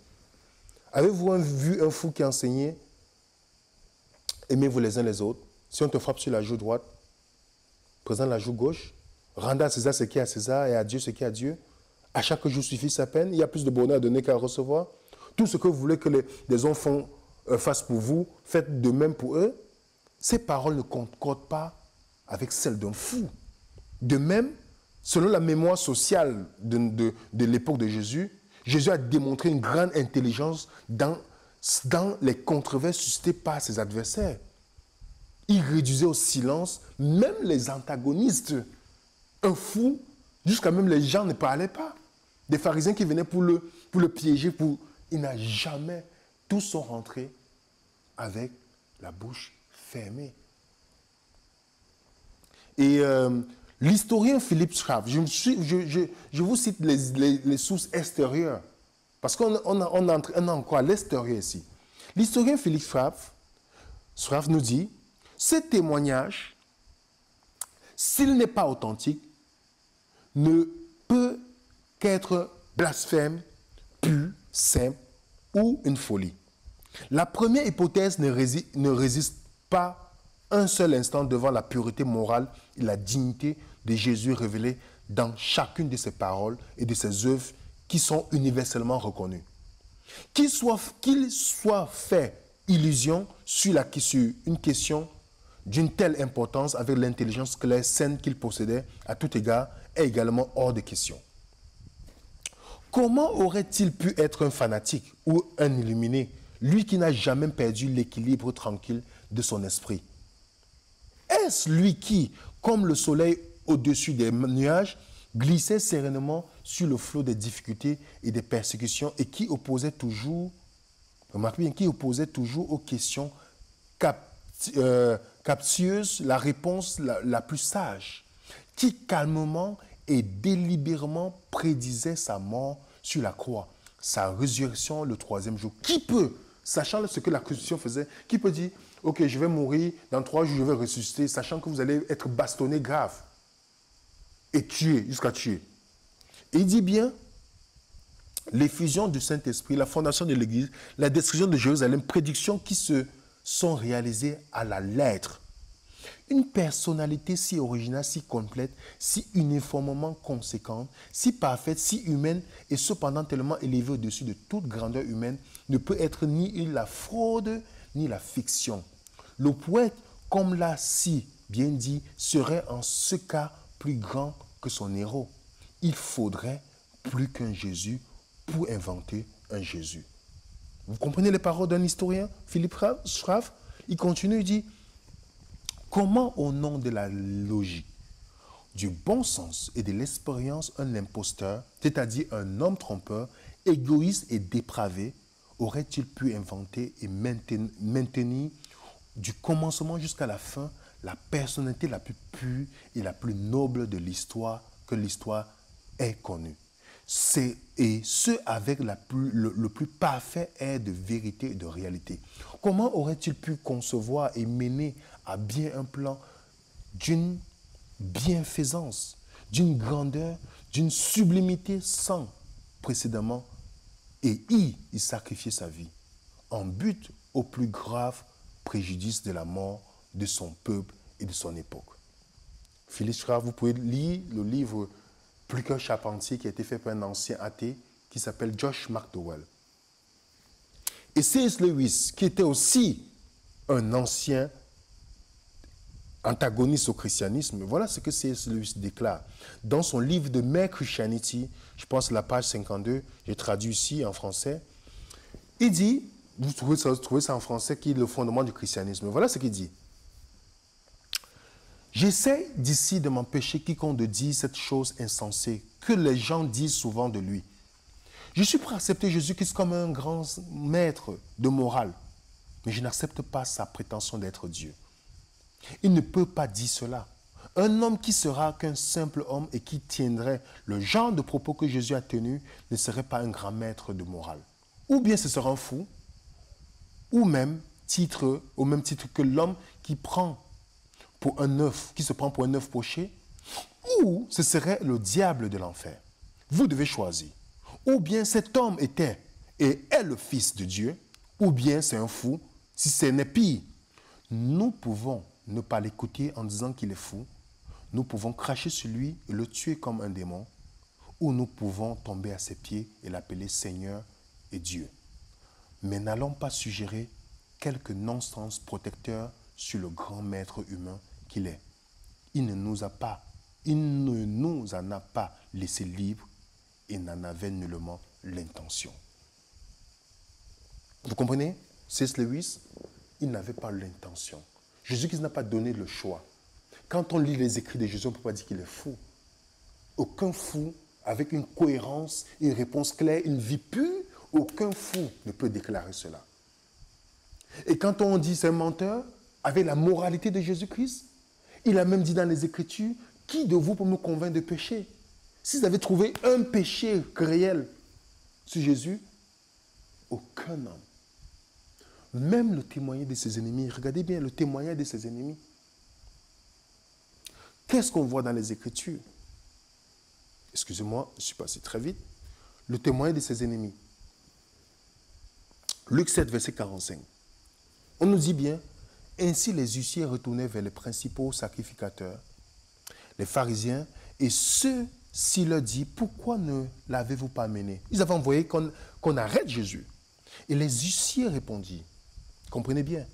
Avez-vous vu un fou qui enseignait, aimez-vous les uns les autres? Si on te frappe sur la joue droite, présente la joue gauche, rendez à César ce qui est à César et à Dieu ce qui est à Dieu. À chaque jour suffit sa peine. Il y a plus de bonheur à donner qu'à recevoir. Tout ce que vous voulez que les hommes fassent pour vous, faites de même pour eux. Ces paroles ne concordent pas avec celles d'un fou. De même, selon la mémoire sociale de l'époque de Jésus, Jésus a démontré une grande intelligence dans les controverses suscitées par ses adversaires. Il réduisait au silence même les antagonistes. Un fou, jusqu'à même les gens ne parlaient pas. Des pharisiens qui venaient pour le piéger, il n'a jamais, tous sont rentrés avec la bouche fermée. Et l'historien Philippe Schaff, je vous cite les sources extérieures, parce qu'on a encore à l'extérieur ici. L'historien Philippe Schaff nous dit, ce témoignage, s'il n'est pas authentique, ne peut qu'être blasphème, pu, simple ou une folie. La première hypothèse ne résiste pas un seul instant devant la pureté morale et la dignité de Jésus révélée dans chacune de ses paroles et de ses œuvres qui sont universellement reconnues. Qu'il soit fait illusion sur une question d'une telle importance avec l'intelligence claire, saine qu'il possédait à tout égard est également hors de question. Comment aurait-il pu être un fanatique ou un illuminé, lui qui n'a jamais perdu l'équilibre tranquille de son esprit? Est-ce lui qui, comme le soleil au-dessus des nuages, glissait sereinement sur le flot des difficultés et des persécutions et qui opposait toujours, remarquez bien, qui opposait toujours aux questions captieuses la réponse la plus sage, qui calmement et délibérément prédisait sa mort sur la croix, sa résurrection le troisième jour? Qui peut, sachant ce que la crucifixion faisait, qui peut dire, ok, je vais mourir, dans 3 jours je vais ressusciter, sachant que vous allez être bastonné grave et tué, jusqu'à tuer? Et il dit bien, l'effusion du Saint-Esprit, la fondation de l'Église, la destruction de Jérusalem, prédictions qui se sont réalisées à la lettre. Une personnalité si originale, si complète, si uniformément conséquente, si parfaite, si humaine et cependant tellement élevée au-dessus de toute grandeur humaine ne peut être ni la fraude ni la fiction. Le poète, comme l'a si bien dit, serait en ce cas plus grand que son héros. Il faudrait plus qu'un Jésus pour inventer un Jésus. Vous comprenez les paroles d'un historien, Philippe Schaff? Il continue, il dit, comment au nom de la logique, du bon sens et de l'expérience, un imposteur, c'est-à-dire un homme trompeur, égoïste et dépravé, aurait-il pu inventer et maintenir du commencement jusqu'à la fin la personnalité la plus pure et la plus noble de l'histoire que l'histoire ait connue? Et ce avec le plus parfait air de vérité et de réalité. Comment aurait-il pu concevoir et mener à bien un plan d'une bienfaisance, d'une grandeur, d'une sublimité sans précédemment, et il sacrifiait sa vie en but au plus grave préjudice de la mort de son peuple et de son époque? Philippe Schaff, vous pouvez lire le livre Plus qu'un charpentier qui a été fait par un ancien athée qui s'appelle Josh McDowell. Et C.S. Lewis, qui était aussi un ancien antagoniste au christianisme. Voilà ce que C.S. Lewis déclare. Dans son livre de Mere Christianity, je pense la page 52, j'ai traduit ici en français, il dit, vous trouvez ça en français, qui est le fondement du christianisme. Voilà ce qu'il dit. J'essaie d'ici de m'empêcher quiconque de dire cette chose insensée que les gens disent souvent de lui. Je suis prêt à accepter Jésus-Christ comme un grand maître de morale, mais je n'accepte pas sa prétention d'être Dieu. Il ne peut pas dire cela. Un homme qui sera qu'un simple homme et qui tiendrait le genre de propos que Jésus a tenu ne serait pas un grand maître de morale. Ou bien ce sera un fou, ou même au même titre que l'homme qui se prend pour un œuf poché, ou ce serait le diable de l'enfer. Vous devez choisir. Ou bien cet homme était et est le Fils de Dieu, ou bien c'est un fou, si ce n'est pire. Nous pouvons ne pas l'écouter en disant qu'il est fou, nous pouvons cracher sur lui et le tuer comme un démon, ou nous pouvons tomber à ses pieds et l'appeler Seigneur et Dieu. Mais n'allons pas suggérer quelques non-sens protecteurs sur le grand maître humain qu'il est. Il ne nous en a pas laissé libres et n'en avait nullement l'intention. Vous comprenez? C.S. Lewis, il n'avait pas l'intention. Jésus-Christ n'a pas donné le choix. Quand on lit les écrits de Jésus, on ne peut pas dire qu'il est fou. Aucun fou, avec une cohérence, une réponse claire, une vie pure, aucun fou ne peut déclarer cela. Et quand on dit c'est un menteur, avec la moralité de Jésus-Christ, il a même dit dans les Écritures, qui de vous peut me convaincre de péché? Si vous avez trouvé un péché réel sur Jésus, aucun homme. Même le témoignage de ses ennemis, regardez bien le témoignage de ses ennemis. Qu'est-ce qu'on voit dans les Écritures? Excusez-moi, je suis passé très vite. Le témoignage de ses ennemis. Luc 7, verset 45. On nous dit bien, ainsi les huissiers retournaient vers les principaux sacrificateurs, les pharisiens, et ceux-ci leur dit, pourquoi ne l'avez-vous pas amené? Ils avaient envoyé qu'on arrête Jésus. Et les huissiers répondirent, comprenez bien,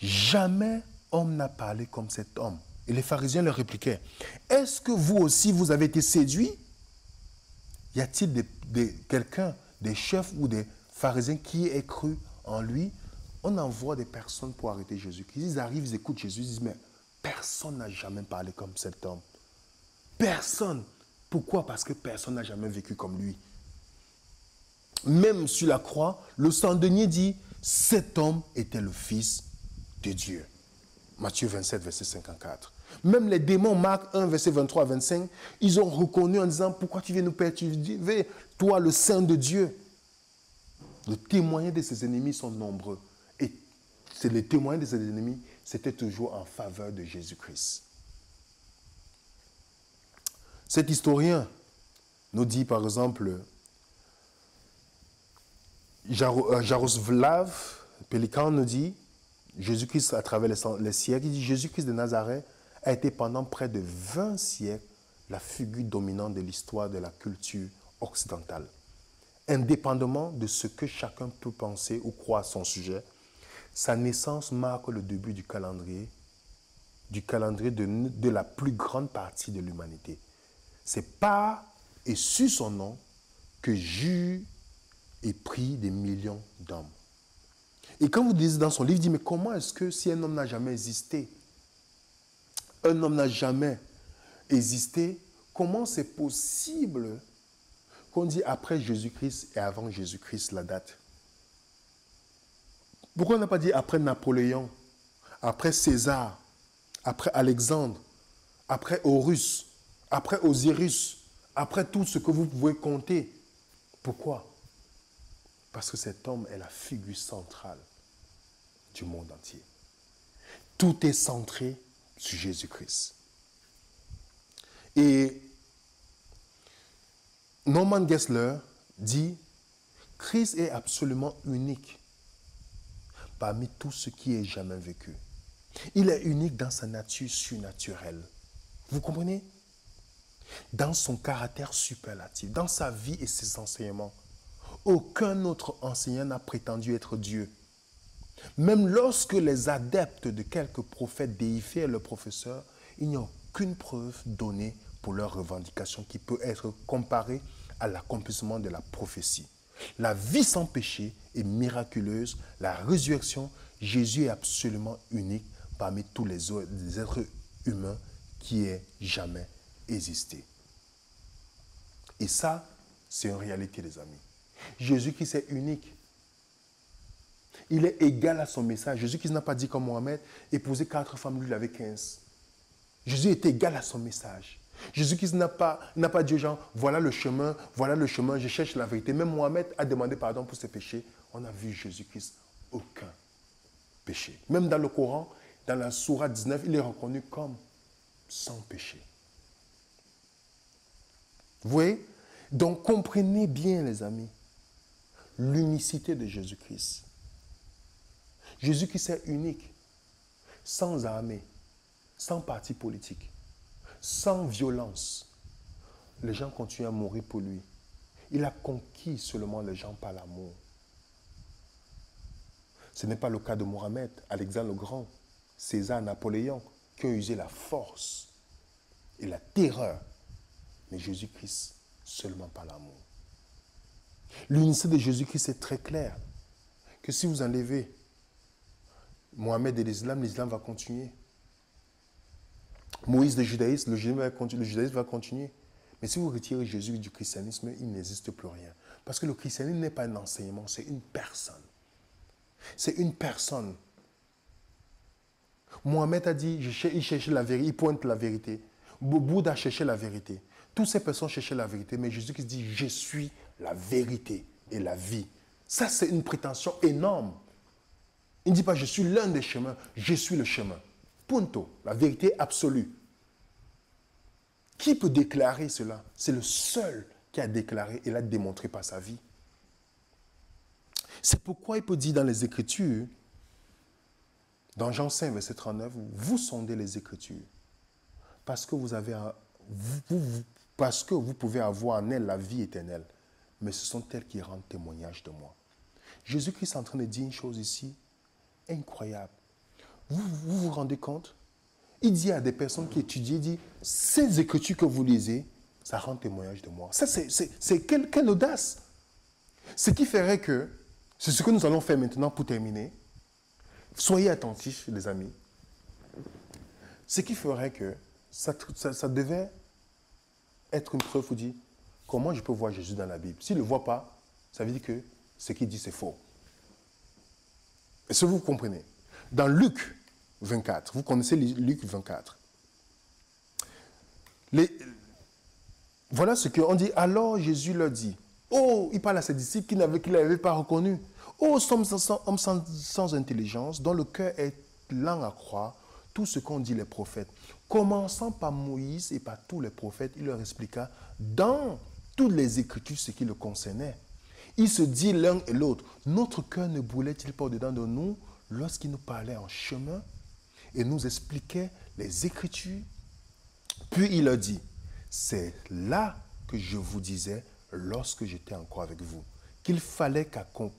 jamais homme n'a parlé comme cet homme. Et les pharisiens leur répliquaient, est-ce que vous aussi vous avez été séduits? Y a-t-il quelqu'un, des chefs ou des pharisiens qui ait cru en lui? On envoie des personnes pour arrêter Jésus-Christ. Ils arrivent, ils écoutent Jésus, ils disent, mais personne n'a jamais parlé comme cet homme. Personne. Pourquoi? Parce que personne n'a jamais vécu comme lui. Même sur la croix, le cendenier dit, cet homme était le Fils de Dieu. Matthieu 27, verset 54. Même les démons, Marc 1, verset 23 à 25, ils ont reconnu en disant, pourquoi tu viens nous perturber, toi le Saint de Dieu? Le témoignage de ses ennemis sont nombreux. Et les témoignages de ses ennemis, c'était toujours en faveur de Jésus-Christ. Cet historien nous dit par exemple, Jaroslav Pelikan nous dit, Jésus-Christ à travers les siècles, il dit Jésus-Christ de Nazareth a été pendant près de 20 siècles la figure dominante de l'histoire de la culture occidentale. Indépendamment de ce que chacun peut penser ou croire à son sujet, sa naissance marque le début du calendrier de la plus grande partie de l'humanité. C'est par et sur son nom que Dieu est pris des millions d'hommes. Et quand vous lisez dans son livre, il dit, mais comment est-ce que si un homme n'a jamais existé, comment c'est possible qu'on dit après Jésus-Christ et avant Jésus-Christ la date? Pourquoi on n'a pas dit après Napoléon, après César, après Alexandre, après Horus, après Osiris, après tout ce que vous pouvez compter? Pourquoi? Parce que cet homme est la figure centrale du monde entier. Tout est centré sur Jésus-Christ. Et Norman Geisler dit, Christ est absolument unique parmi tout ce qui ait jamais vécu. Il est unique dans sa nature surnaturelle. Vous comprenez? Dans son caractère superlatif, dans sa vie et ses enseignements. Aucun autre enseignant n'a prétendu être Dieu. Même lorsque les adeptes de quelques prophètes déifièrent le professeur, il n'y a aucune preuve donnée pour leur revendication qui peut être comparée à l'accomplissement de la prophétie. La vie sans péché est miraculeuse. La résurrection, Jésus est absolument unique parmi tous les êtres humains qui aient jamais existé. Et ça, c'est une réalité, les amis. Jésus-Christ est unique. Il est égal à son message. Jésus-Christ n'a pas dit comme Mohamed, épouser 4 femmes, lui il avait 15. Jésus est égal à son message. Jésus-Christ n'a pas dit aux gens, voilà le chemin, je cherche la vérité. Même Mohamed a demandé pardon pour ses péchés. On a vu Jésus-Christ aucun péché. Même dans le Coran, dans la Sourate 19, il est reconnu comme sans péché. Vous voyez? Donc comprenez bien, les amis, l'unicité de Jésus-Christ. Jésus-Christ est unique, sans armée, sans parti politique, sans violence. Les gens continuent à mourir pour lui. Il a conquis seulement les gens par l'amour. Ce n'est pas le cas de Mohamed, Alexandre le Grand, César, Napoléon, qui ont usé la force et la terreur. Mais Jésus-Christ, seulement par l'amour. L'unicité de Jésus-Christ est très claire. Que si vous enlevez Mohamed et l'islam va continuer. Moïse, le judaïsme va continuer. Mais si vous retirez Jésus du christianisme, il n'existe plus rien. Parce que le christianisme n'est pas un enseignement, c'est une personne. C'est une personne. Mohamed a dit, il cherchait la vérité, il pointe la vérité. Bouddha cherchait la vérité. Toutes ces personnes cherchaient la vérité, mais Jésus qui dit, je suis la vérité et la vie. Ça, c'est une prétention énorme. Il ne dit pas, je suis l'un des chemins, je suis le chemin. Punto, la vérité absolue. Qui peut déclarer cela? C'est le seul qui a déclaré et l'a démontré par sa vie. C'est pourquoi il peut dire dans les Écritures, dans Jean 5, verset 39, vous sondez les Écritures, parce que parce que vous pouvez avoir en elles la vie éternelle, mais ce sont elles qui rendent témoignage de moi. Jésus-Christ est en train de dire une chose ici, incroyable. Vous vous rendez compte? Il dit à des personnes qui étudient, il dit, ces Écritures que vous lisez, ça rend témoignage de moi. Ça, c'est quelle audace! Ce qui ferait que, c'est ce que nous allons faire maintenant pour terminer. Soyez attentifs, les amis. Ce qui ferait que ça devait être une preuve où dit, comment je peux voir Jésus dans la Bible? S'il ne le voit pas, ça veut dire que ce qu'il dit, c'est faux. Est-ce que vous comprenez? Dans Luc 24, vous connaissez Luc 24. Voilà ce qu'on dit. Alors Jésus leur dit, oh, il parle à ses disciples qu'il n'avait pas reconnu. Oh, homme sans intelligence, dont le cœur est lent à croire tout ce qu'ont dit les prophètes. Commençant par Moïse et par tous les prophètes, il leur expliqua dans toutes les Écritures ce qui le concernait. Il se dit l'un et l'autre, notre cœur ne brûlait-il pas au-dedans de nous lorsqu'il nous parlait en chemin et nous expliquait les Écritures? Puis il leur dit, c'est là que je vous disais lorsque j'étais encore avec vous, qu'il fallait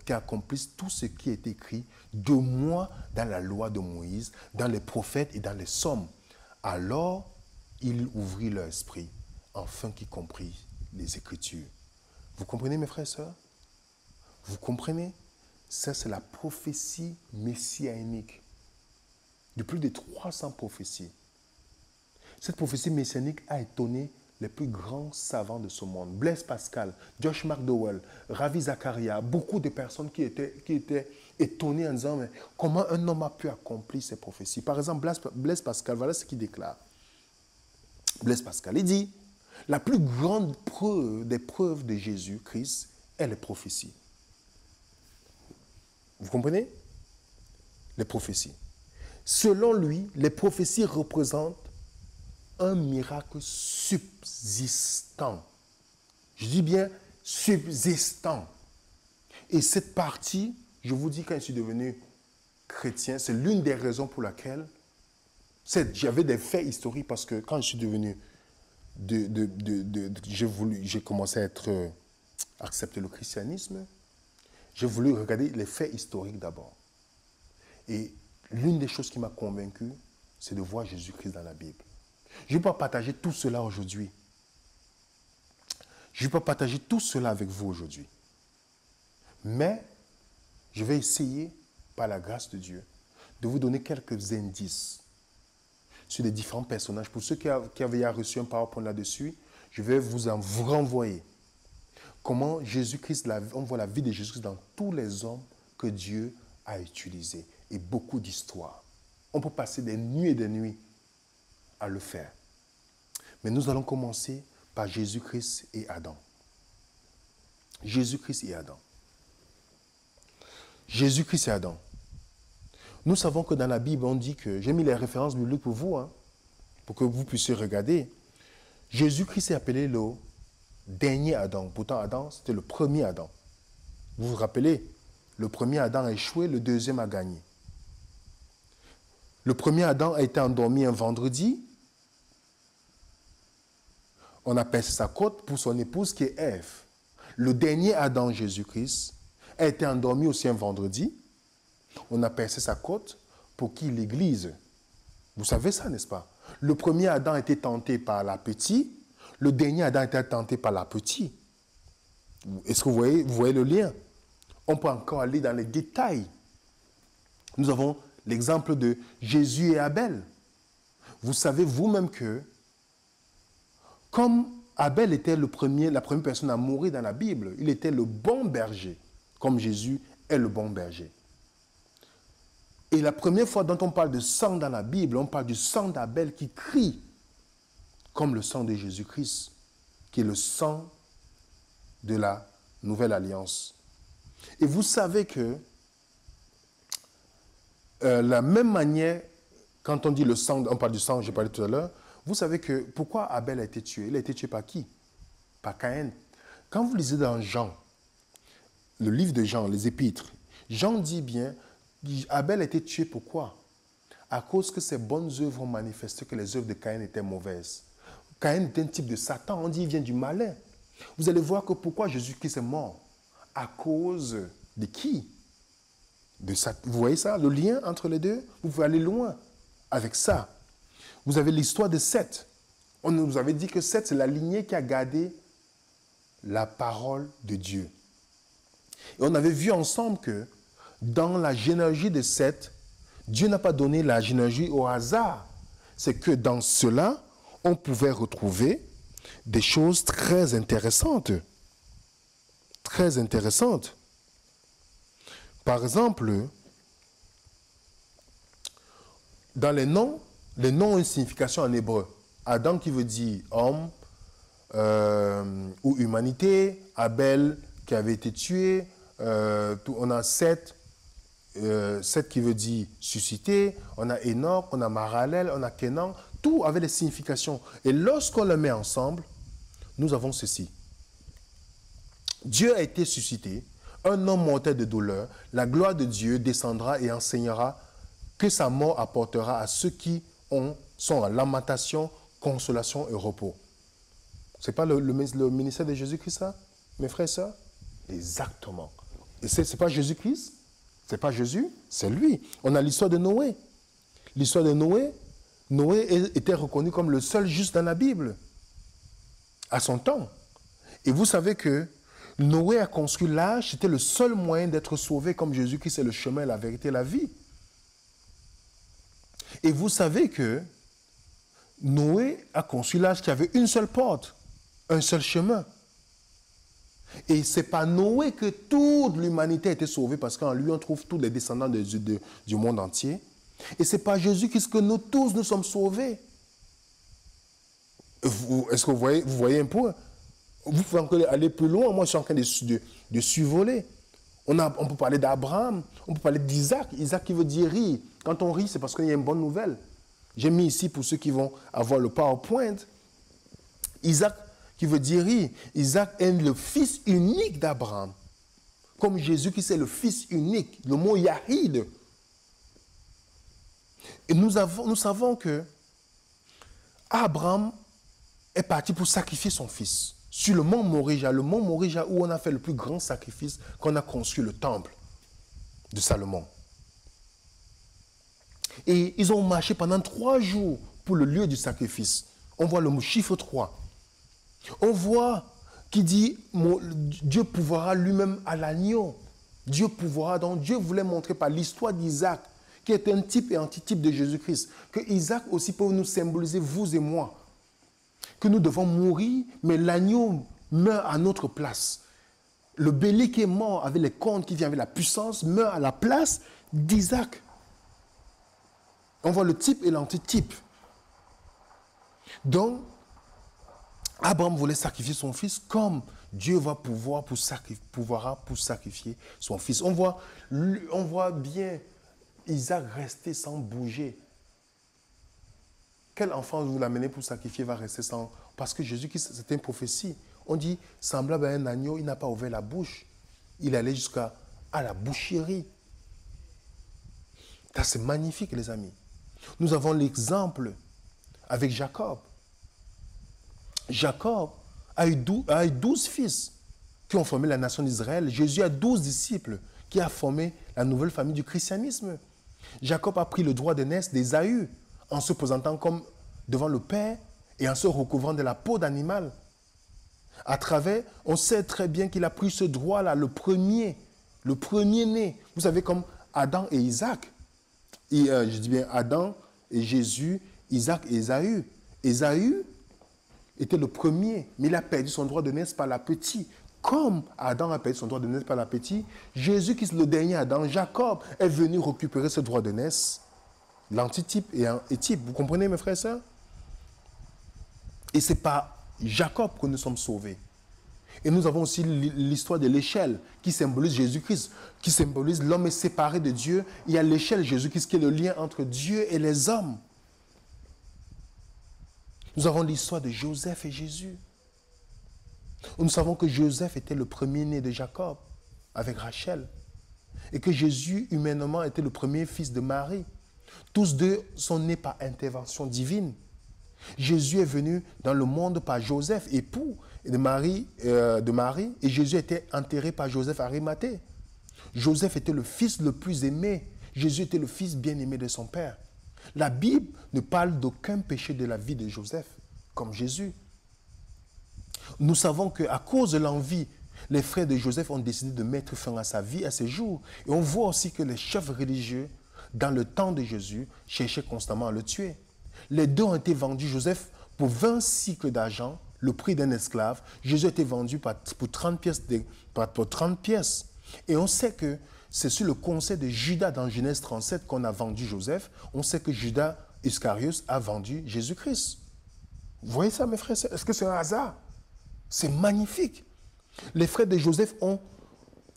qu'accomplisse tout ce qui est écrit de moi dans la loi de Moïse, dans les prophètes et dans les psaumes. Alors, il ouvrit leur esprit, afin qu'ils comprennent les Écritures. Vous comprenez, mes frères et sœurs? Vous comprenez? Ça, c'est la prophétie messianique. De plus de 300 prophéties. Cette prophétie messianique a étonné les plus grands savants de ce monde. Blaise Pascal, Josh McDowell, Ravi Zacharias, beaucoup de personnes qui étaient étonnées en disant, mais comment un homme a pu accomplir ces prophéties? Par exemple, Blaise Pascal, voilà ce qu'il déclare. Blaise Pascal, il dit, la plus grande preuve des preuves de Jésus-Christ est les prophéties. Vous comprenez? Les prophéties. Selon lui, les prophéties représentent un miracle subsistant. Je dis bien subsistant. Et cette partie, je vous dis, quand je suis devenu chrétien, c'est l'une des raisons pour laquelle j'avais des faits historiques, parce que quand je suis devenu, j'ai commencé à accepter le christianisme, j'ai voulu regarder les faits historiques d'abord. Et l'une des choses qui m'a convaincu, c'est de voir Jésus-Christ dans la Bible. Je ne vais pas partager tout cela aujourd'hui. Je ne vais pas partager tout cela avec vous aujourd'hui. Mais je vais essayer, par la grâce de Dieu, de vous donner quelques indices sur les différents personnages. Pour ceux qui avaient reçu un PowerPoint là-dessus, je vais vous renvoyer comment Jésus-Christ, on voit la vie de Jésus-Christ dans tous les hommes que Dieu a utilisés. Et beaucoup d'histoires. On peut passer des nuits et des nuits à le faire. Mais nous allons commencer par Jésus-Christ et Adam. Jésus-Christ et Adam. Jésus-Christ et Adam. Nous savons que dans la Bible, on dit que, j'ai mis les références bibliques pour vous, pour que vous puissiez regarder. Jésus-Christ est appelé le dernier Adam. Pourtant, Adam, c'était le premier Adam. Vous vous rappelez, le premier Adam a échoué, le deuxième a gagné. Le premier Adam a été endormi un vendredi. On a percé sa côte pour son épouse qui est Ève. Le dernier Adam, Jésus-Christ, a été endormi aussi un vendredi. On a percé sa côte pour qui l'Église. Vous savez ça, n'est-ce pas? Le premier Adam a été tenté par la petite. Le dernier Adam a été tenté par la petite. Est-ce que vous voyez le lien? On peut encore aller dans les détails. Nous avons l'exemple de Jésus et Abel. Vous savez vous-même que, comme Abel était la première personne à mourir dans la Bible, il était le bon berger, comme Jésus est le bon berger. Et la première fois dont on parle de sang dans la Bible, on parle du sang d'Abel qui crie comme le sang de Jésus-Christ, qui est le sang de la nouvelle alliance. Et vous savez que la même manière, quand on dit le sang, on parle du sang, j'ai parlé tout à l'heure, vous savez que pourquoi Abel a été tué? Il a été tué par qui? Par Caïn. Quand vous lisez dans Jean, le livre de Jean, les épîtres, Jean dit bien, Abel a été tué pourquoi? À cause que ses bonnes œuvres ont manifesté que les œuvres de Caïn étaient mauvaises. Caïn est un type de Satan, on dit qu'il vient du malin. Vous allez voir que pourquoi Jésus-Christ est mort? À cause de qui? Vous voyez ça, le lien entre les deux? Vous pouvez aller loin avec ça. Vous avez l'histoire de Seth. On nous avait dit que Seth, c'est la lignée qui a gardé la parole de Dieu. Et on avait vu ensemble que dans la généalogie de Seth, Dieu n'a pas donné la généalogie au hasard. C'est que dans cela, on pouvait retrouver des choses très intéressantes. Très intéressantes. Par exemple, dans les noms ont une signification en hébreu. Adam qui veut dire homme ou humanité, Abel qui avait été tué, on a Seth qui veut dire suscité, on a Enoch, on a Mahalalel, on a Kenan, tout avait des significations. Et lorsqu'on le met ensemble, nous avons ceci. Dieu a été suscité, un homme mortel de douleur, la gloire de Dieu descendra et enseignera que sa mort apportera à ceux qui sont en lamentation, consolation et repos. Ce n'est pas le ministère de Jésus-Christ, ça, mes frères et sœurs? Exactement. Et ce n'est pas Jésus-Christ? Ce n'est pas Jésus? C'est lui. On a l'histoire de Noé. L'histoire de Noé, Noé était reconnu comme le seul juste dans la Bible, à son temps. Et vous savez que Noé a construit l'arche, c'était le seul moyen d'être sauvé, comme Jésus-Christ est le chemin, la vérité et la vie. Et vous savez que Noé a construit l'arche qui avait une seule porte, un seul chemin. Et ce n'est pas Noé que toute l'humanité a été sauvée, parce qu'en lui, on trouve tous les descendants du monde entier. Et ce n'est pas Jésus-Christ que nous tous, nous sommes sauvés. Est-ce que vous voyez un peu? Vous pouvez encore aller plus loin. Moi, je suis en train de survoler. On peut parler d'Abraham, on peut parler d'Isaac. Isaac qui veut dire rire. Quand on rit, c'est parce qu'il y a une bonne nouvelle. J'ai mis ici pour ceux qui vont avoir le PowerPoint. Isaac qui veut dire rire. Isaac est le fils unique d'Abraham. Comme Jésus qui c'est le fils unique. Le mot Yahid. Et nous savons que Abraham est parti pour sacrifier son fils. Sur le mont Morija où on a fait le plus grand sacrifice, qu'on a construit le temple de Salomon. Et ils ont marché pendant 3 jours pour le lieu du sacrifice. On voit le chiffre 3. On voit qui dit Dieu pourvoira lui-même à l'agneau. Dieu pourvoira. Donc Dieu voulait montrer par l'histoire d'Isaac, qui est un type et antitype de Jésus-Christ, que Isaac aussi peut nous symboliser, vous et moi. Que nous devons mourir, mais l'agneau meurt à notre place. Le bélier qui est mort avec les cornes, qui vient avec la puissance, meurt à la place d'Isaac. On voit le type et l'antitype. Donc, Abraham voulait sacrifier son fils comme Dieu va pouvoir pour sacrifier son fils. On voit bien Isaac rester sans bouger. Quel enfant vous l'amenez pour sacrifier va rester sans... Parce que Jésus-Christ, c'est une prophétie. On dit, semblable à un agneau, il n'a pas ouvert la bouche. Il allait jusqu'à la boucherie. Ça, c'est magnifique, les amis. Nous avons l'exemple avec Jacob. Jacob a eu 12 fils qui ont formé la nation d'Israël. Jésus a 12 disciples qui ont formé la nouvelle famille du christianisme. Jacob a pris le droit de naissance d'Ésaü en se présentant comme devant le Père et en se recouvrant de la peau d'animal. À travers, on sait très bien qu'il a pris ce droit-là, le premier-né. Vous savez, comme Adam et Isaac. Je dis bien Adam et Jésus, Isaac et Ésaü. Ésaü était le premier, mais il a perdu son droit de naissance par l'appétit. Comme Adam a perdu son droit de naissance par l'appétit, Jésus, qui est le dernier Adam, Jacob, est venu récupérer ce droit de naissance. L'antitype et un type. Vous comprenez, mes frères et sœurs? Et c'est par Jacob que nous sommes sauvés. Et nous avons aussi l'histoire de l'échelle qui symbolise Jésus-Christ, qui symbolise l'homme est séparé de Dieu. Il y a l'échelle Jésus-Christ qui est le lien entre Dieu et les hommes. Nous avons l'histoire de Joseph et Jésus. Nous savons que Joseph était le premier-né de Jacob avec Rachel et que Jésus, humainement, était le premier fils de Marie. Tous deux sont nés par intervention divine. Jésus est venu dans le monde par Joseph, époux de Marie, et Jésus était enterré par Joseph Arimathée. Joseph était le fils le plus aimé. Jésus était le fils bien-aimé de son père. La Bible ne parle d'aucun péché de la vie de Joseph, comme Jésus. Nous savons qu'à cause de l'envie, les frères de Joseph ont décidé de mettre fin à sa vie, à ses jours. Et on voit aussi que les chefs religieux, dans le temps de Jésus, cherchaient constamment à le tuer. Les deux ont été vendus, Joseph, pour 20 cycles d'argent, le prix d'un esclave. Jésus a été vendu pour 30 pièces. Et on sait que c'est sur le conseil de Judas dans Genèse 37 qu'on a vendu Joseph. On sait que Judas Iscariot a vendu Jésus-Christ. Vous voyez ça, mes frères? Est-ce que c'est un hasard? C'est magnifique. Les frères de Joseph ont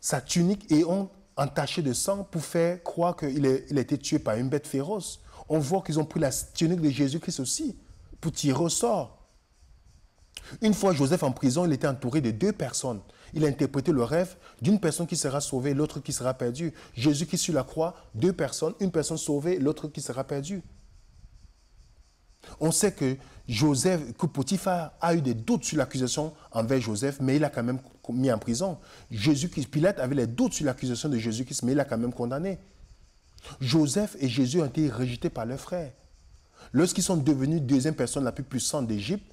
sa tunique et ont entaché de sang pour faire croire qu'il a été tué par une bête féroce. On voit qu'ils ont pris la tunique de Jésus-Christ aussi pour tirer au sort. Une fois Joseph en prison, il était entouré de 2 personnes. Il a interprété le rêve d'une personne qui sera sauvée et l'autre qui sera perdue. Jésus qui sur la croix, 2 personnes, une personne sauvée, l'autre qui sera perdue. On sait que Potiphar a eu des doutes sur l'accusation envers Joseph, mais il a quand même mis en prison. Pilate avait les doutes sur l'accusation de Jésus-Christ, mais il a quand même condamné. Joseph et Jésus ont été rejetés par leurs frères. Lorsqu'ils sont devenus deuxième personne la plus puissante d'Égypte,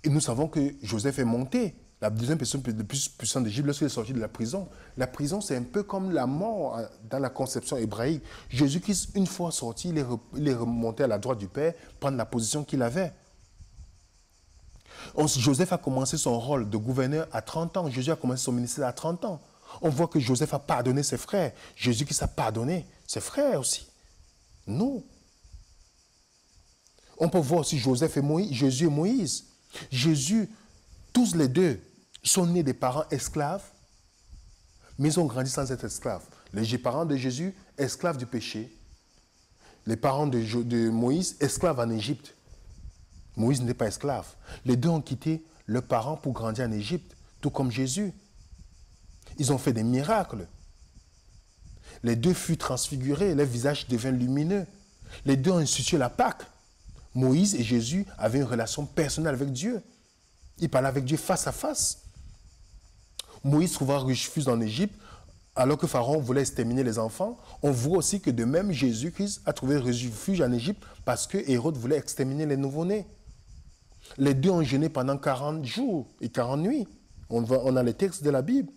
et nous savons que Joseph est monté, la deuxième personne la plus puissante d'Égypte, lorsqu'il est sorti de la prison. La prison, c'est un peu comme la mort dans la conception hébraïque. Jésus-Christ, une fois sorti, il est remonté à la droite du Père, prendre la position qu'il avait. Joseph a commencé son rôle de gouverneur à 30 ans. Jésus a commencé son ministère à 30 ans. On voit que Joseph a pardonné ses frères. Jésus-Christ a pardonné ses frères aussi. Nous. On peut voir aussi Joseph et Moïse, Jésus et Moïse. Jésus, tous les deux, sont nés des parents esclaves, mais ils ont grandi sans être esclaves. Les parents de Jésus, esclaves du péché. Les parents de Moïse, esclaves en Égypte. Moïse n'était pas esclave. Les deux ont quitté leurs parents pour grandir en Égypte, tout comme Jésus. Ils ont fait des miracles. Les deux furent transfigurés, leur visage devint lumineux. Les deux ont institué la Pâque. Moïse et Jésus avaient une relation personnelle avec Dieu. Ils parlaient avec Dieu face à face. Moïse trouva refuge en Égypte Alors que Pharaon voulait exterminer les enfants, on voit aussi que de même Jésus-Christ a trouvé refuge en Égypte parce que Hérode voulait exterminer les nouveau-nés. Les deux ont jeûné pendant 40 jours et 40 nuits. On a les textes de la Bible.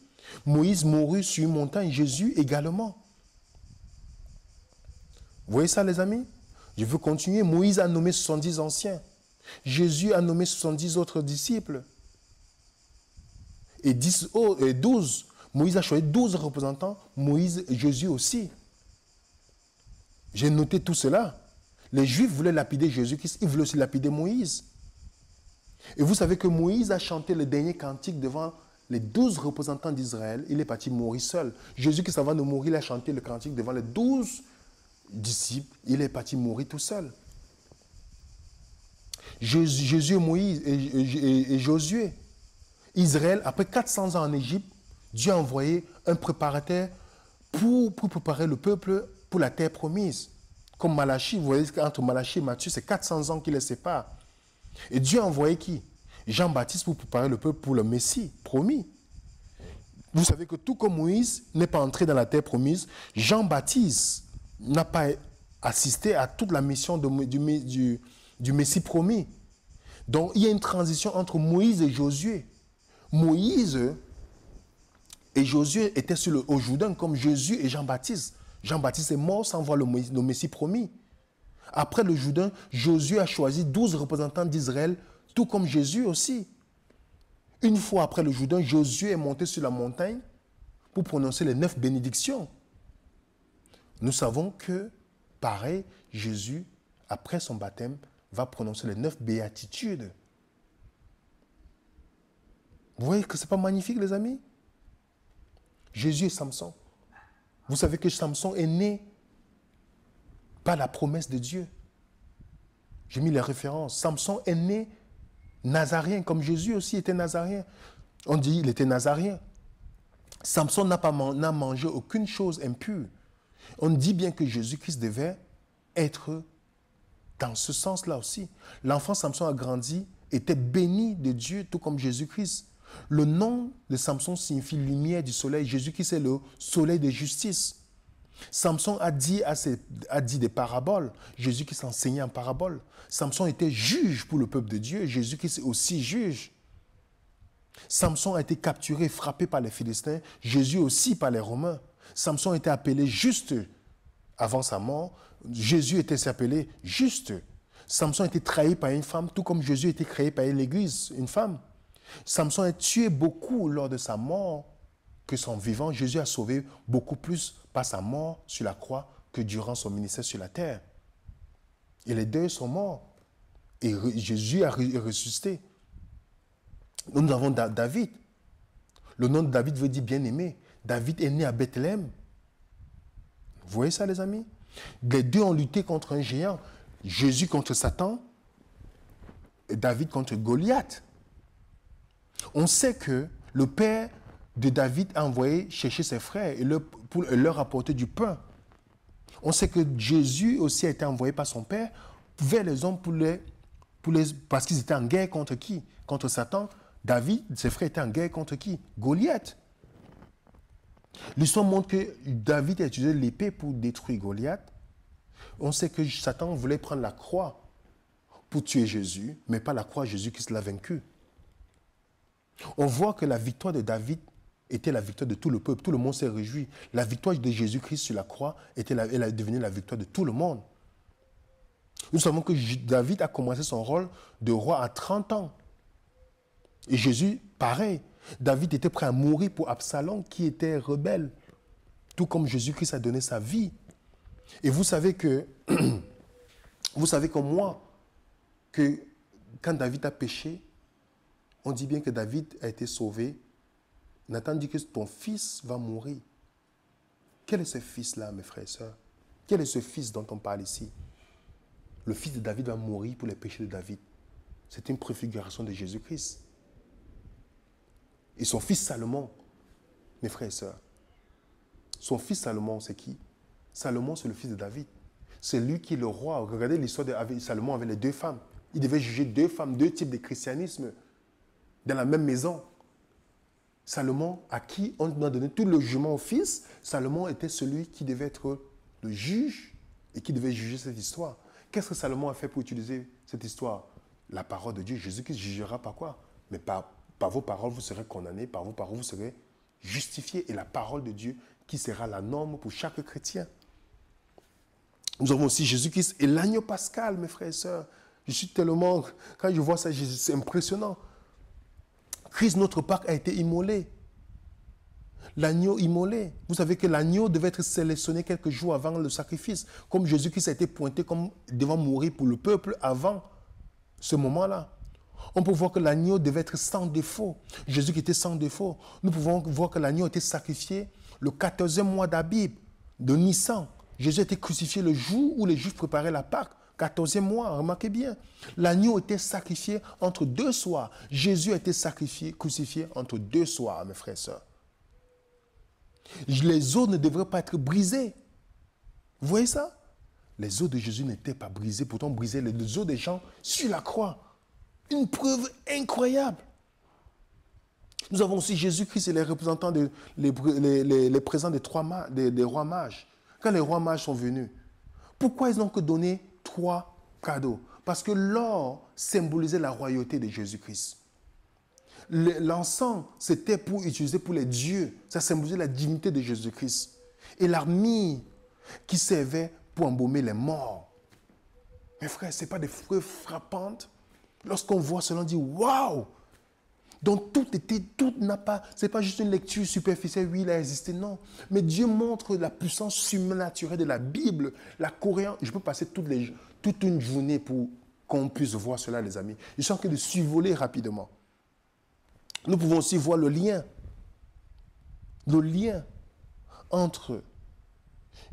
Moïse mourut sur une montagne, Jésus également. Vous voyez ça, les amis? Je veux continuer. Moïse a nommé 70 anciens. Jésus a nommé 70 autres disciples. Et 12. Moïse a choisi 12 représentants. Moïse et Jésus aussi. J'ai noté tout cela. Les Juifs voulaient lapider Jésus-Christ. Ils voulaient aussi lapider Moïse. Et vous savez que Moïse a chanté le dernier cantique devant les 12 représentants d'Israël. Il est parti mourir seul. Jésus-Christ, avant de mourir, il a chanté le cantique devant les 12 disciples. Il est parti mourir tout seul. Jésus, Moïse et Josué. Israël, après 400 ans en Égypte, Dieu a envoyé un préparateur pour préparer le peuple pour la terre promise. Comme Malachie, vous voyez qu'entre Malachie et Matthieu, c'est 400 ans qui les séparent. Et Dieu a envoyé qui? Jean-Baptiste pour préparer le peuple pour le Messie promis. Vous savez que tout comme Moïse n'est pas entré dans la terre promise, Jean-Baptiste n'a pas assisté à toute la mission du Messie promis. Donc il y a une transition entre Moïse et Josué. Moïse et Josué étaient au Jourdain comme Jésus et Jean-Baptiste. Jean-Baptiste est mort sans voir le Messie promis. Après le Jourdain, Josué a choisi 12 représentants d'Israël, tout comme Jésus aussi. Une fois après le Jourdain, Josué est monté sur la montagne pour prononcer les 9 bénédictions. Nous savons que, pareil, Jésus, après son baptême, va prononcer les 9 béatitudes. Vous voyez que ce n'est pas magnifique, les amis? Jésus et Samson. Vous savez que Samson est né par la promesse de Dieu. J'ai mis les références. Samson est né nazaréen, comme Jésus aussi était nazaréen. On dit qu'il était nazaréen. Samson n'a mangé aucune chose impure. On dit bien que Jésus-Christ devait être dans ce sens-là aussi. L'enfant Samson a grandi, était béni de Dieu, tout comme Jésus-Christ. Le nom de Samson signifie lumière du soleil. Jésus-Christ est le soleil de justice. Samson a dit des paraboles. Jésus-Christ enseignait en paraboles. Samson était juge pour le peuple de Dieu. Jésus-Christ est aussi juge. Samson a été capturé, frappé par les Philistins. Jésus aussi par les Romains. Samson était appelé juste avant sa mort. Jésus était appelé juste. Samson a été trahi par une femme, tout comme Jésus a été trahi par l'Église, une femme. Samson a tué beaucoup lors de sa mort que son vivant. Jésus a sauvé beaucoup plus par sa mort sur la croix que durant son ministère sur la terre. Et les deux sont morts. Et Jésus est ressuscité. Nous avons David. Le nom de David veut dire bien-aimé. David est né à Bethléem. Vous voyez ça, les amis? Les deux ont lutté contre un géant. Jésus contre Satan et David contre Goliath. On sait que le père de David a envoyé chercher ses frères pour leur apporter du pain. On sait que Jésus aussi a été envoyé par son père vers les hommes parce qu'ils étaient en guerre contre qui? Contre Satan. David, ses frères étaient en guerre contre qui? Goliath. L'histoire montre que David a utilisé l'épée pour détruire Goliath. On sait que Satan voulait prendre la croix pour tuer Jésus, mais pas la croix, Jésus-Christ l'a vaincu. On voit que la victoire de David était la victoire de tout le peuple. Tout le monde s'est réjoui. La victoire de Jésus-Christ sur la croix elle est devenue la victoire de tout le monde. Nous savons que David a commencé son rôle de roi à 30 ans. Et Jésus, pareil. David était prêt à mourir pour Absalom qui était rebelle. Tout comme Jésus-Christ a donné sa vie. Et vous savez comme moi, que quand David a péché, on dit bien que David a été sauvé. Nathan dit que ton fils va mourir. Quel est ce fils-là, mes frères et sœurs? Quel est ce fils dont on parle ici? Le fils de David va mourir pour les péchés de David. C'est une préfiguration de Jésus-Christ. Et son fils Salomon, mes frères et sœurs, son fils Salomon, c'est qui? Salomon, c'est le fils de David. C'est lui qui est le roi. Regardez l'histoire de Salomon avec les deux femmes. Il devait juger deux femmes, deux types de christianisme dans la même maison. Salomon, à qui on a donné tout le jugement au fils, Salomon était celui qui devait être le juge et qui devait juger cette histoire. Qu'est-ce que Salomon a fait pour utiliser cette histoire? La parole de Dieu. Jésus-Christ jugera par quoi? Mais par vos paroles, vous serez condamnés, par vos paroles, vous serez justifiés. Et la parole de Dieu qui sera la norme pour chaque chrétien. Nous avons aussi Jésus-Christ et l'agneau pascal, mes frères et sœurs. Je suis tellement... Quand je vois ça, c'est impressionnant. Christ, notre Pâque, a été immolé. L'agneau immolé. Vous savez que l'agneau devait être sélectionné quelques jours avant le sacrifice. Comme Jésus-Christ a été pointé comme devant mourir pour le peuple avant ce moment-là. On peut voir que l'agneau devait être sans défaut. Jésus qui était sans défaut. Nous pouvons voir que l'agneau a été sacrifié le 14e mois d'Abib, de Nissan. Jésus a été crucifié le jour où les Juifs préparaient la Pâque. 14e mois, remarquez bien. L'agneau était sacrifié entre 2 soirs. Jésus a été crucifié entre 2 soirs, mes frères et sœurs. Les os ne devraient pas être brisés. Vous voyez ça? Les os de Jésus n'étaient pas brisés, pourtant brisaient les os des gens sur la croix. Une preuve incroyable. Nous avons aussi Jésus-Christ et les représentants, les présents des rois mages. Quand les rois mages sont venus, pourquoi ils n'ont que donné 3 cadeaux? Parce que l'or symbolisait la royauté de Jésus-Christ. L'encens, c'était pour utiliser pour les dieux. Ça symbolisait la dignité de Jésus-Christ. Et l'armure qui servait pour embaumer les morts. Mes frères, ce n'est pas des preuves frappantes. Lorsqu'on voit cela, on dit waouh! Donc tout n'a pas, ce n'est pas juste une lecture superficielle, oui, il a existé, non. Mais Dieu montre la puissance surnaturelle de la Bible. La Coréenne, je peux passer toute une journée pour qu'on puisse voir cela, les amis. Je suis en train de survoler rapidement. Nous pouvons aussi voir le lien entre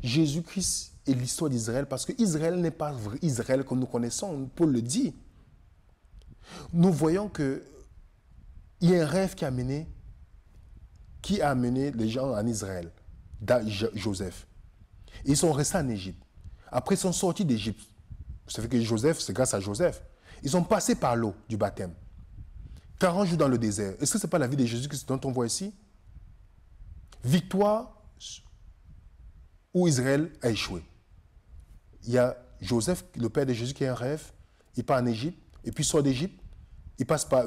Jésus-Christ et l'histoire d'Israël, parce que Israël n'est pas Israël comme nous connaissons, Paul le dit. Nous voyons que il y a un rêve qui a amené les gens en Israël, Joseph. Ils sont restés en Égypte. Après, ils sont sortis d'Égypte. Vous savez que Joseph, c'est grâce à Joseph. Ils ont passé par l'eau du baptême. 40 jours dans le désert. Est-ce que ce n'est pas la vie de Jésus dont on voit ici? Victoire où Israël a échoué. Il y a Joseph, le père de Jésus, qui a un rêve. Il part en Égypte, et puis il sort d'Égypte.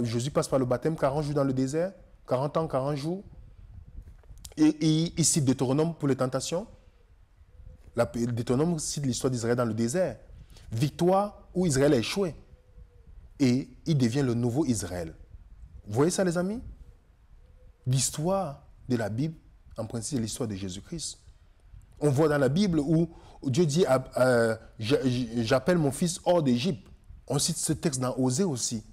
Jésus passe par le baptême, 40 jours dans le désert, 40 ans, 40 jours. Et il cite Deutéronome pour les tentations. Deutéronome cite l'histoire d'Israël dans le désert. Victoire où Israël a échoué. Et il devient le nouveau Israël. Vous voyez ça, les amis? L'histoire de la Bible, en principe, c'est l'histoire de Jésus-Christ. On voit dans la Bible où Dieu dit j'appelle mon fils hors d'Égypte. On cite ce texte dans Osée aussi.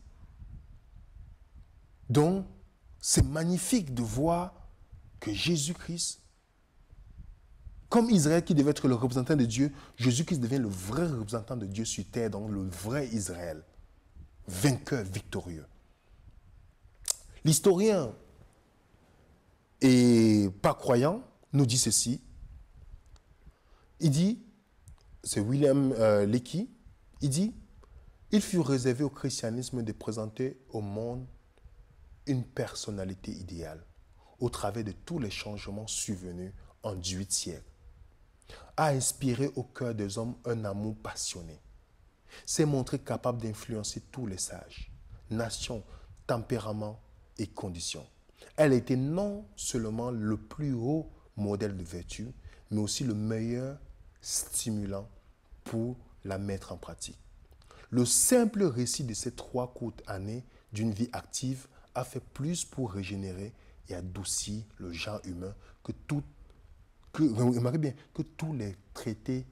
Donc, c'est magnifique de voir que Jésus-Christ, comme Israël qui devait être le représentant de Dieu, Jésus-Christ devient le vrai représentant de Dieu sur terre, donc le vrai Israël, vainqueur, victorieux. L'historien et pas croyant nous dit ceci. Il dit, c'est William Leakey, il dit, il fut réservé au christianisme de présenter au monde une personnalité idéale au travers de tous les changements survenus en 18 siècles, a inspiré au cœur des hommes un amour passionné, s'est montré capable d'influencer tous les sages, nations, tempéraments et conditions. Elle était non seulement le plus haut modèle de vertu, mais aussi le meilleur stimulant pour la mettre en pratique. Le simple récit de ces 3 courtes années d'une vie active a fait plus pour régénérer et adoucir le genre humain que remarquez bien, que tous les traités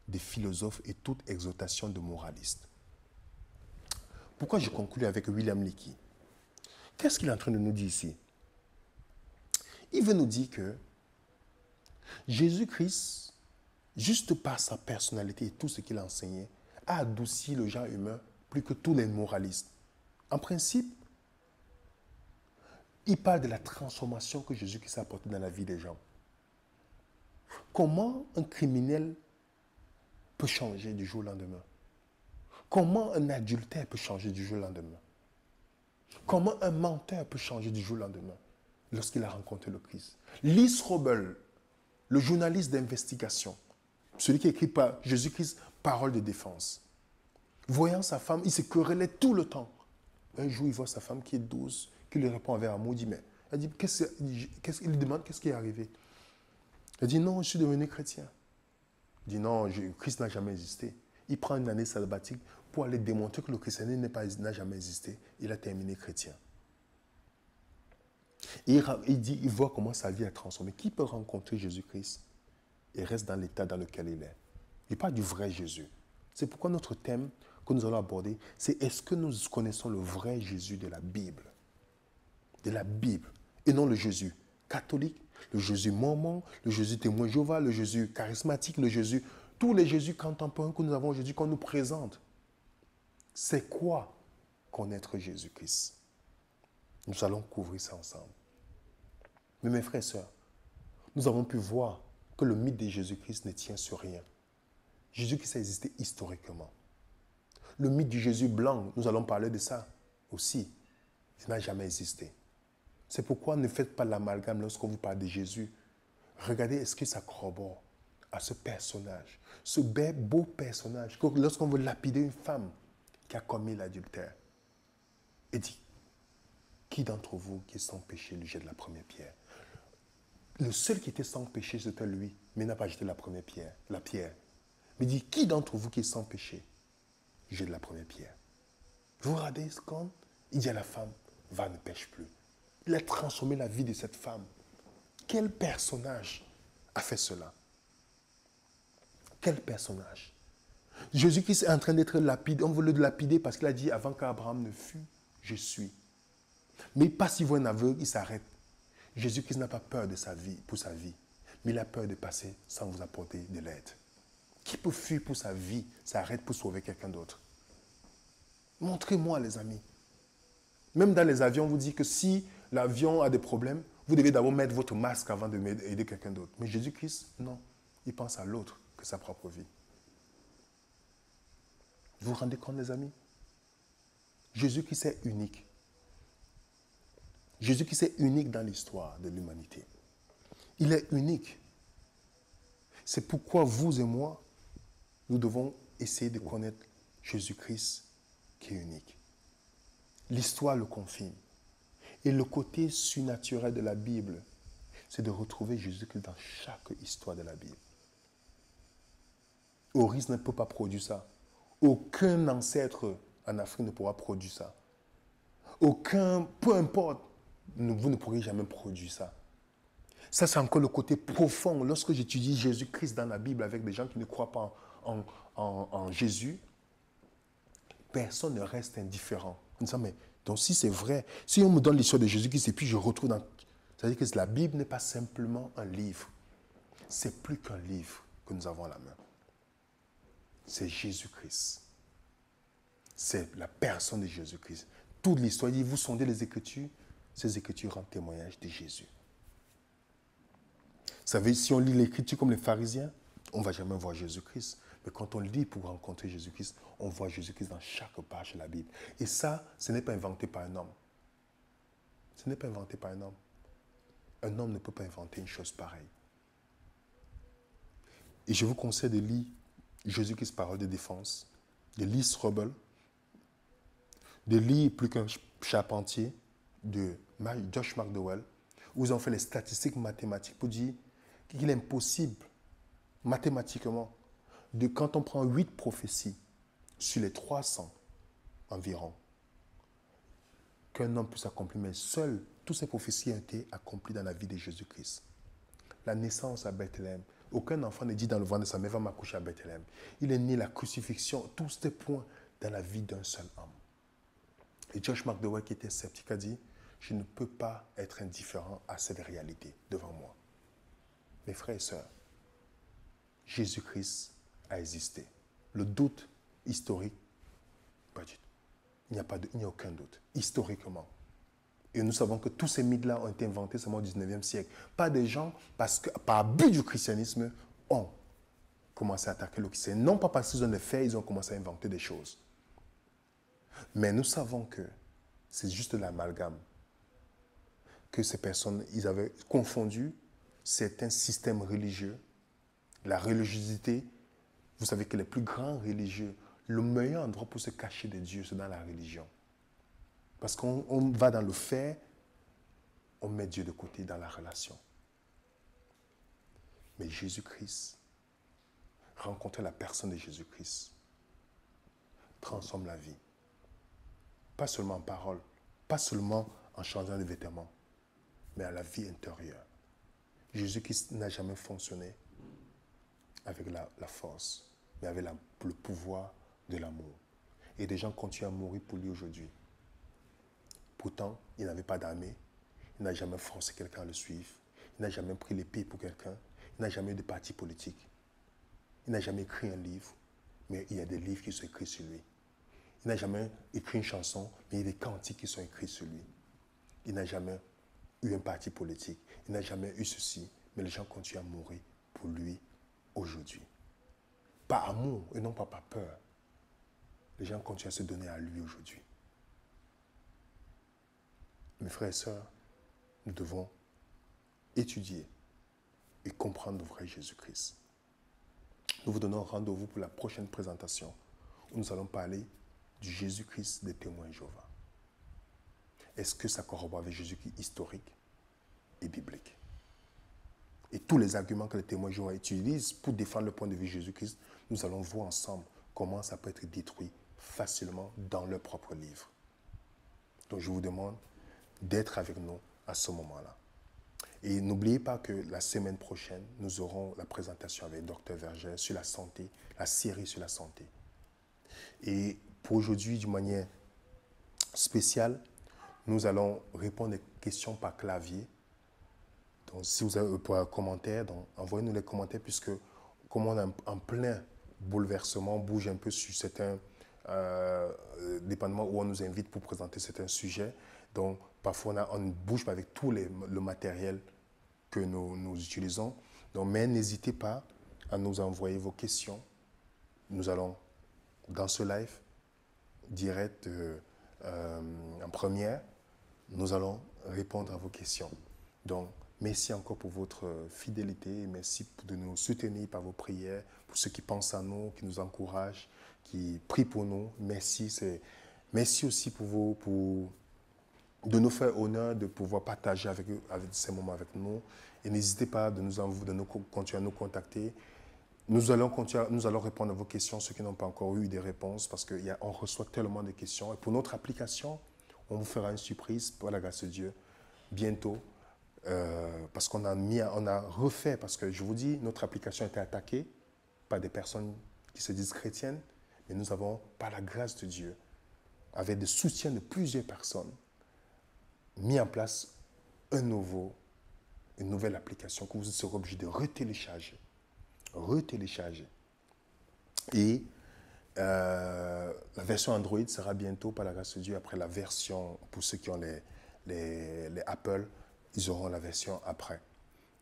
des philosophes et toute exhortation de moralistes. Pourquoi je conclue avec William Leakey? Qu'est-ce qu'il est en train de nous dire ici? Il veut nous dire que Jésus-Christ, juste par sa personnalité et tout ce qu'il a enseigné, a adouci le genre humain plus que tous les moralistes. En principe, il parle de la transformation que Jésus-Christ a apportée dans la vie des gens. Comment un criminel peut changer du jour au lendemain? Comment un adultère peut changer du jour au lendemain? Comment un menteur peut changer du jour au lendemain? lorsqu'il a rencontré le Christ. Lee Strobel, le journaliste d'investigation, celui qui écrit par Jésus-Christ, parole de défense. Voyant sa femme, il se querellait tout le temps. Un jour, il voit sa femme qui est douce, qui lui répond avec amour, il dit, mais, elle dit, il lui demande qu'est-ce qui est arrivé. Elle dit, non, je suis devenu chrétien. Il dit, non, Christ n'a jamais existé. Il prend une année sabbatique pour aller démontrer que le christianisme n'a jamais existé. Il a terminé chrétien. Et il voit comment sa vie a transformé. Qui peut rencontrer Jésus-Christ et reste dans l'état dans lequel il est? Il parle du vrai Jésus. C'est pourquoi notre thème que nous allons aborder, c'est est-ce que nous connaissons le vrai Jésus de la Bible? De la Bible, et non le Jésus catholique, le Jésus mormon, le Jésus témoin de Jéhovah, le Jésus charismatique, le Jésus, tous les Jésus contemporains que nous avons aujourd'hui, qu'on nous présente. C'est quoi connaître Jésus-Christ? Nous allons couvrir ça ensemble. Mais mes frères et sœurs, nous avons pu voir que le mythe de Jésus-Christ ne tient sur rien. Jésus-Christ a existé historiquement. Le mythe du Jésus blanc, nous allons parler de ça aussi. Il n'a jamais existé. C'est pourquoi ne faites pas l'amalgame lorsqu'on vous parle de Jésus. Regardez, est-ce que ça corrobore à ce personnage, ce beau personnage, lorsqu'on veut lapider une femme qui a commis l'adultère. Et dit, qui d'entre vous qui est sans péché lui jette la première pierre? Le seul qui était sans péché, c'était lui, mais il n'a pas jeté la première pierre, la pierre. Mais il dit, qui d'entre vous qui est sans péché jette la première pierre? Vous regardez ce qu'on il dit à la femme, va, ne pêche plus. Il a transformé la vie de cette femme. Quel personnage a fait cela? Quel personnage? Jésus-Christ est en train d'être lapidé. On veut le lapider parce qu'il a dit, avant qu'Abraham ne fût, je suis. Mais il passe, il voit un aveugle, il s'arrête. Jésus-Christ n'a pas peur de sa vie, pour sa vie, mais il a peur de passer sans vous apporter de l'aide. Qui peut fuir pour sa vie, s'arrête pour sauver quelqu'un d'autre? Montrez-moi, les amis. Même dans les avions, on vous dit que si l'avion a des problèmes, vous devez d'abord mettre votre masque avant d'aider quelqu'un d'autre. Mais Jésus-Christ, non. Il pense à l'autre que sa propre vie. Vous vous rendez compte, les amis? Jésus-Christ est unique. Jésus-Christ est unique dans l'histoire de l'humanité. Il est unique. C'est pourquoi vous et moi, nous devons essayer de connaître Jésus-Christ qui est unique. L'histoire le confirme. Et le côté surnaturel de la Bible, c'est de retrouver Jésus-Christ dans chaque histoire de la Bible. Oris ne peut pas produire ça. Aucun ancêtre en Afrique ne pourra produire ça. Aucun, peu importe, vous ne pourrez jamais produire ça. Ça, c'est encore le côté profond. Lorsque j'étudie Jésus-Christ dans la Bible avec des gens qui ne croient pas en Jésus, personne ne reste indifférent. En disant, mais donc si c'est vrai, si on me donne l'histoire de Jésus-Christ et puis je retrouve dans... C'est-à-dire que la Bible n'est pas simplement un livre. C'est plus qu'un livre que nous avons à la main. C'est Jésus-Christ. C'est la personne de Jésus-Christ. Toute l'histoire, vous sondez les Écritures, ces Écritures rendent témoignage de Jésus. Vous savez, si on lit l'Écriture comme les pharisiens, on ne va jamais voir Jésus-Christ. Mais quand on lit pour rencontrer Jésus-Christ, on voit Jésus-Christ dans chaque page de la Bible. Et ça, ce n'est pas inventé par un homme. Ce n'est pas inventé par un homme. Un homme ne peut pas inventer une chose pareille. Et je vous conseille de lire Jésus-Christ, parole de défense, de lire Strobel, de lire Plus qu'un charpentier de Josh McDowell, où ils ont fait les statistiques mathématiques pour dire qu'il est impossible, mathématiquement, quand on prend 8 prophéties sur les 300 environ, qu'un homme puisse accomplir, mais seules, toutes ces prophéties ont été accomplies dans la vie de Jésus-Christ. La naissance à Bethléem. Aucun enfant ne dit dans le ventre de sa mère, va m'accoucher à Bethléem. Il est né, la crucifixion, tous ces points dans la vie d'un seul homme. Et Josh McDowell, qui était sceptique, a dit, je ne peux pas être indifférent à cette réalité devant moi. Mes frères et sœurs, Jésus-Christ a existé. Le doute historique, pas du tout. Il n'y a aucun doute, historiquement. Et nous savons que tous ces mythes-là ont été inventés seulement au 19e siècle. Pas des gens, parce que, par abus du christianisme, ont commencé à attaquer le christianisme. Non pas parce qu'ils ont des faits, ils ont commencé à inventer des choses. Mais nous savons que c'est juste l'amalgame. que ces personnes, ils avaient confondu certains systèmes religieux, la religiosité. Vous savez que les plus grands religieux, le meilleur endroit pour se cacher de Dieu, c'est dans la religion. Parce qu'on va dans le fait, on met Dieu de côté dans la relation. Mais Jésus-Christ, rencontrer la personne de Jésus-Christ, transforme la vie. Pas seulement en parole, pas seulement en changeant de vêtements, mais à la vie intérieure. Jésus-Christ n'a jamais fonctionné avec la force, mais avec le pouvoir de l'amour. Et des gens continuent à mourir pour lui aujourd'hui. Pourtant, il n'avait pas d'armée, il n'a jamais forcé quelqu'un à le suivre, il n'a jamais pris l'épée pour quelqu'un, il n'a jamais eu de parti politique, il n'a jamais écrit un livre, mais il y a des livres qui sont écrits sur lui. Il n'a jamais écrit une chanson, mais il y a des cantiques qui sont écrits sur lui. Il n'a jamais eu un parti politique, il n'a jamais eu ceci, mais les gens continuent à mourir pour lui aujourd'hui. Par amour et non pas par peur. Les gens continuent à se donner à lui aujourd'hui. Mes frères et sœurs, nous devons étudier et comprendre le vrai Jésus-Christ. Nous vous donnons rendez-vous pour la prochaine présentation où nous allons parler du Jésus-Christ des témoins Jéhovah. Est-ce que ça corrobore avec Jésus-Christ historique et biblique? Et tous les arguments que les témoins Jéhovah utilisent pour défendre le point de vue de Jésus-Christ, nous allons voir ensemble comment ça peut être détruit facilement dans leur propre livre. Donc je vous demande d'être avec nous à ce moment-là. Et n'oubliez pas que la semaine prochaine, nous aurons la présentation avec Dr Verger sur la santé, la série sur la santé. Et pour aujourd'hui, d'une manière spéciale, nous allons répondre aux questions par clavier. Donc, si vous avez un commentaire, envoyez-nous les commentaires, puisque comme on est en plein bouleversement, on bouge un peu sur certains, dépendamment où on nous invite pour présenter certains sujets. Donc, parfois, on ne bouge pas avec tout le matériel que nous utilisons. Donc, mais n'hésitez pas à nous envoyer vos questions. Nous allons, dans ce live, direct en première, nous allons répondre à vos questions. Donc, merci encore pour votre fidélité. Merci de nous soutenir par vos prières, pour ceux qui pensent à nous, qui nous encouragent, qui prient pour nous. Merci. Merci aussi de nous faire honneur de pouvoir partager avec ces moments avec nous. Et n'hésitez pas de continuer à nous contacter. Nous allons répondre à vos questions, ceux qui n'ont pas encore eu des réponses, parce qu'on reçoit tellement de questions. Et pour notre application, on vous fera une surprise, par la grâce de Dieu, bientôt. Parce qu'on a refait, parce que je vous dis, notre application a été attaquée par des personnes qui se disent chrétiennes, mais nous avons, par la grâce de Dieu, avec le soutien de plusieurs personnes, mis en place une nouvelle application que vous serez obligé de retélécharger. Et la version Android sera bientôt, par la grâce de Dieu, après la version, pour ceux qui ont les Apple, ils auront la version après.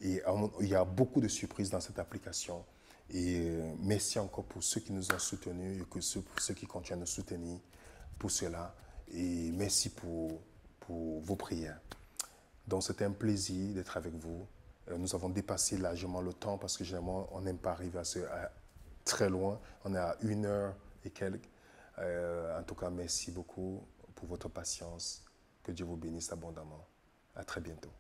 Et il y a beaucoup de surprises dans cette application. Et merci encore pour ceux qui nous ont soutenus et pour ceux qui continuent à nous soutenir pour cela. Et merci pour vos prières. Donc, c'était un plaisir d'être avec vous. Nous avons dépassé largement le temps parce que généralement, on n'aime pas arriver très loin. On est à 1 heure et quelques. En tout cas, merci beaucoup pour votre patience. Que Dieu vous bénisse abondamment. À très bientôt.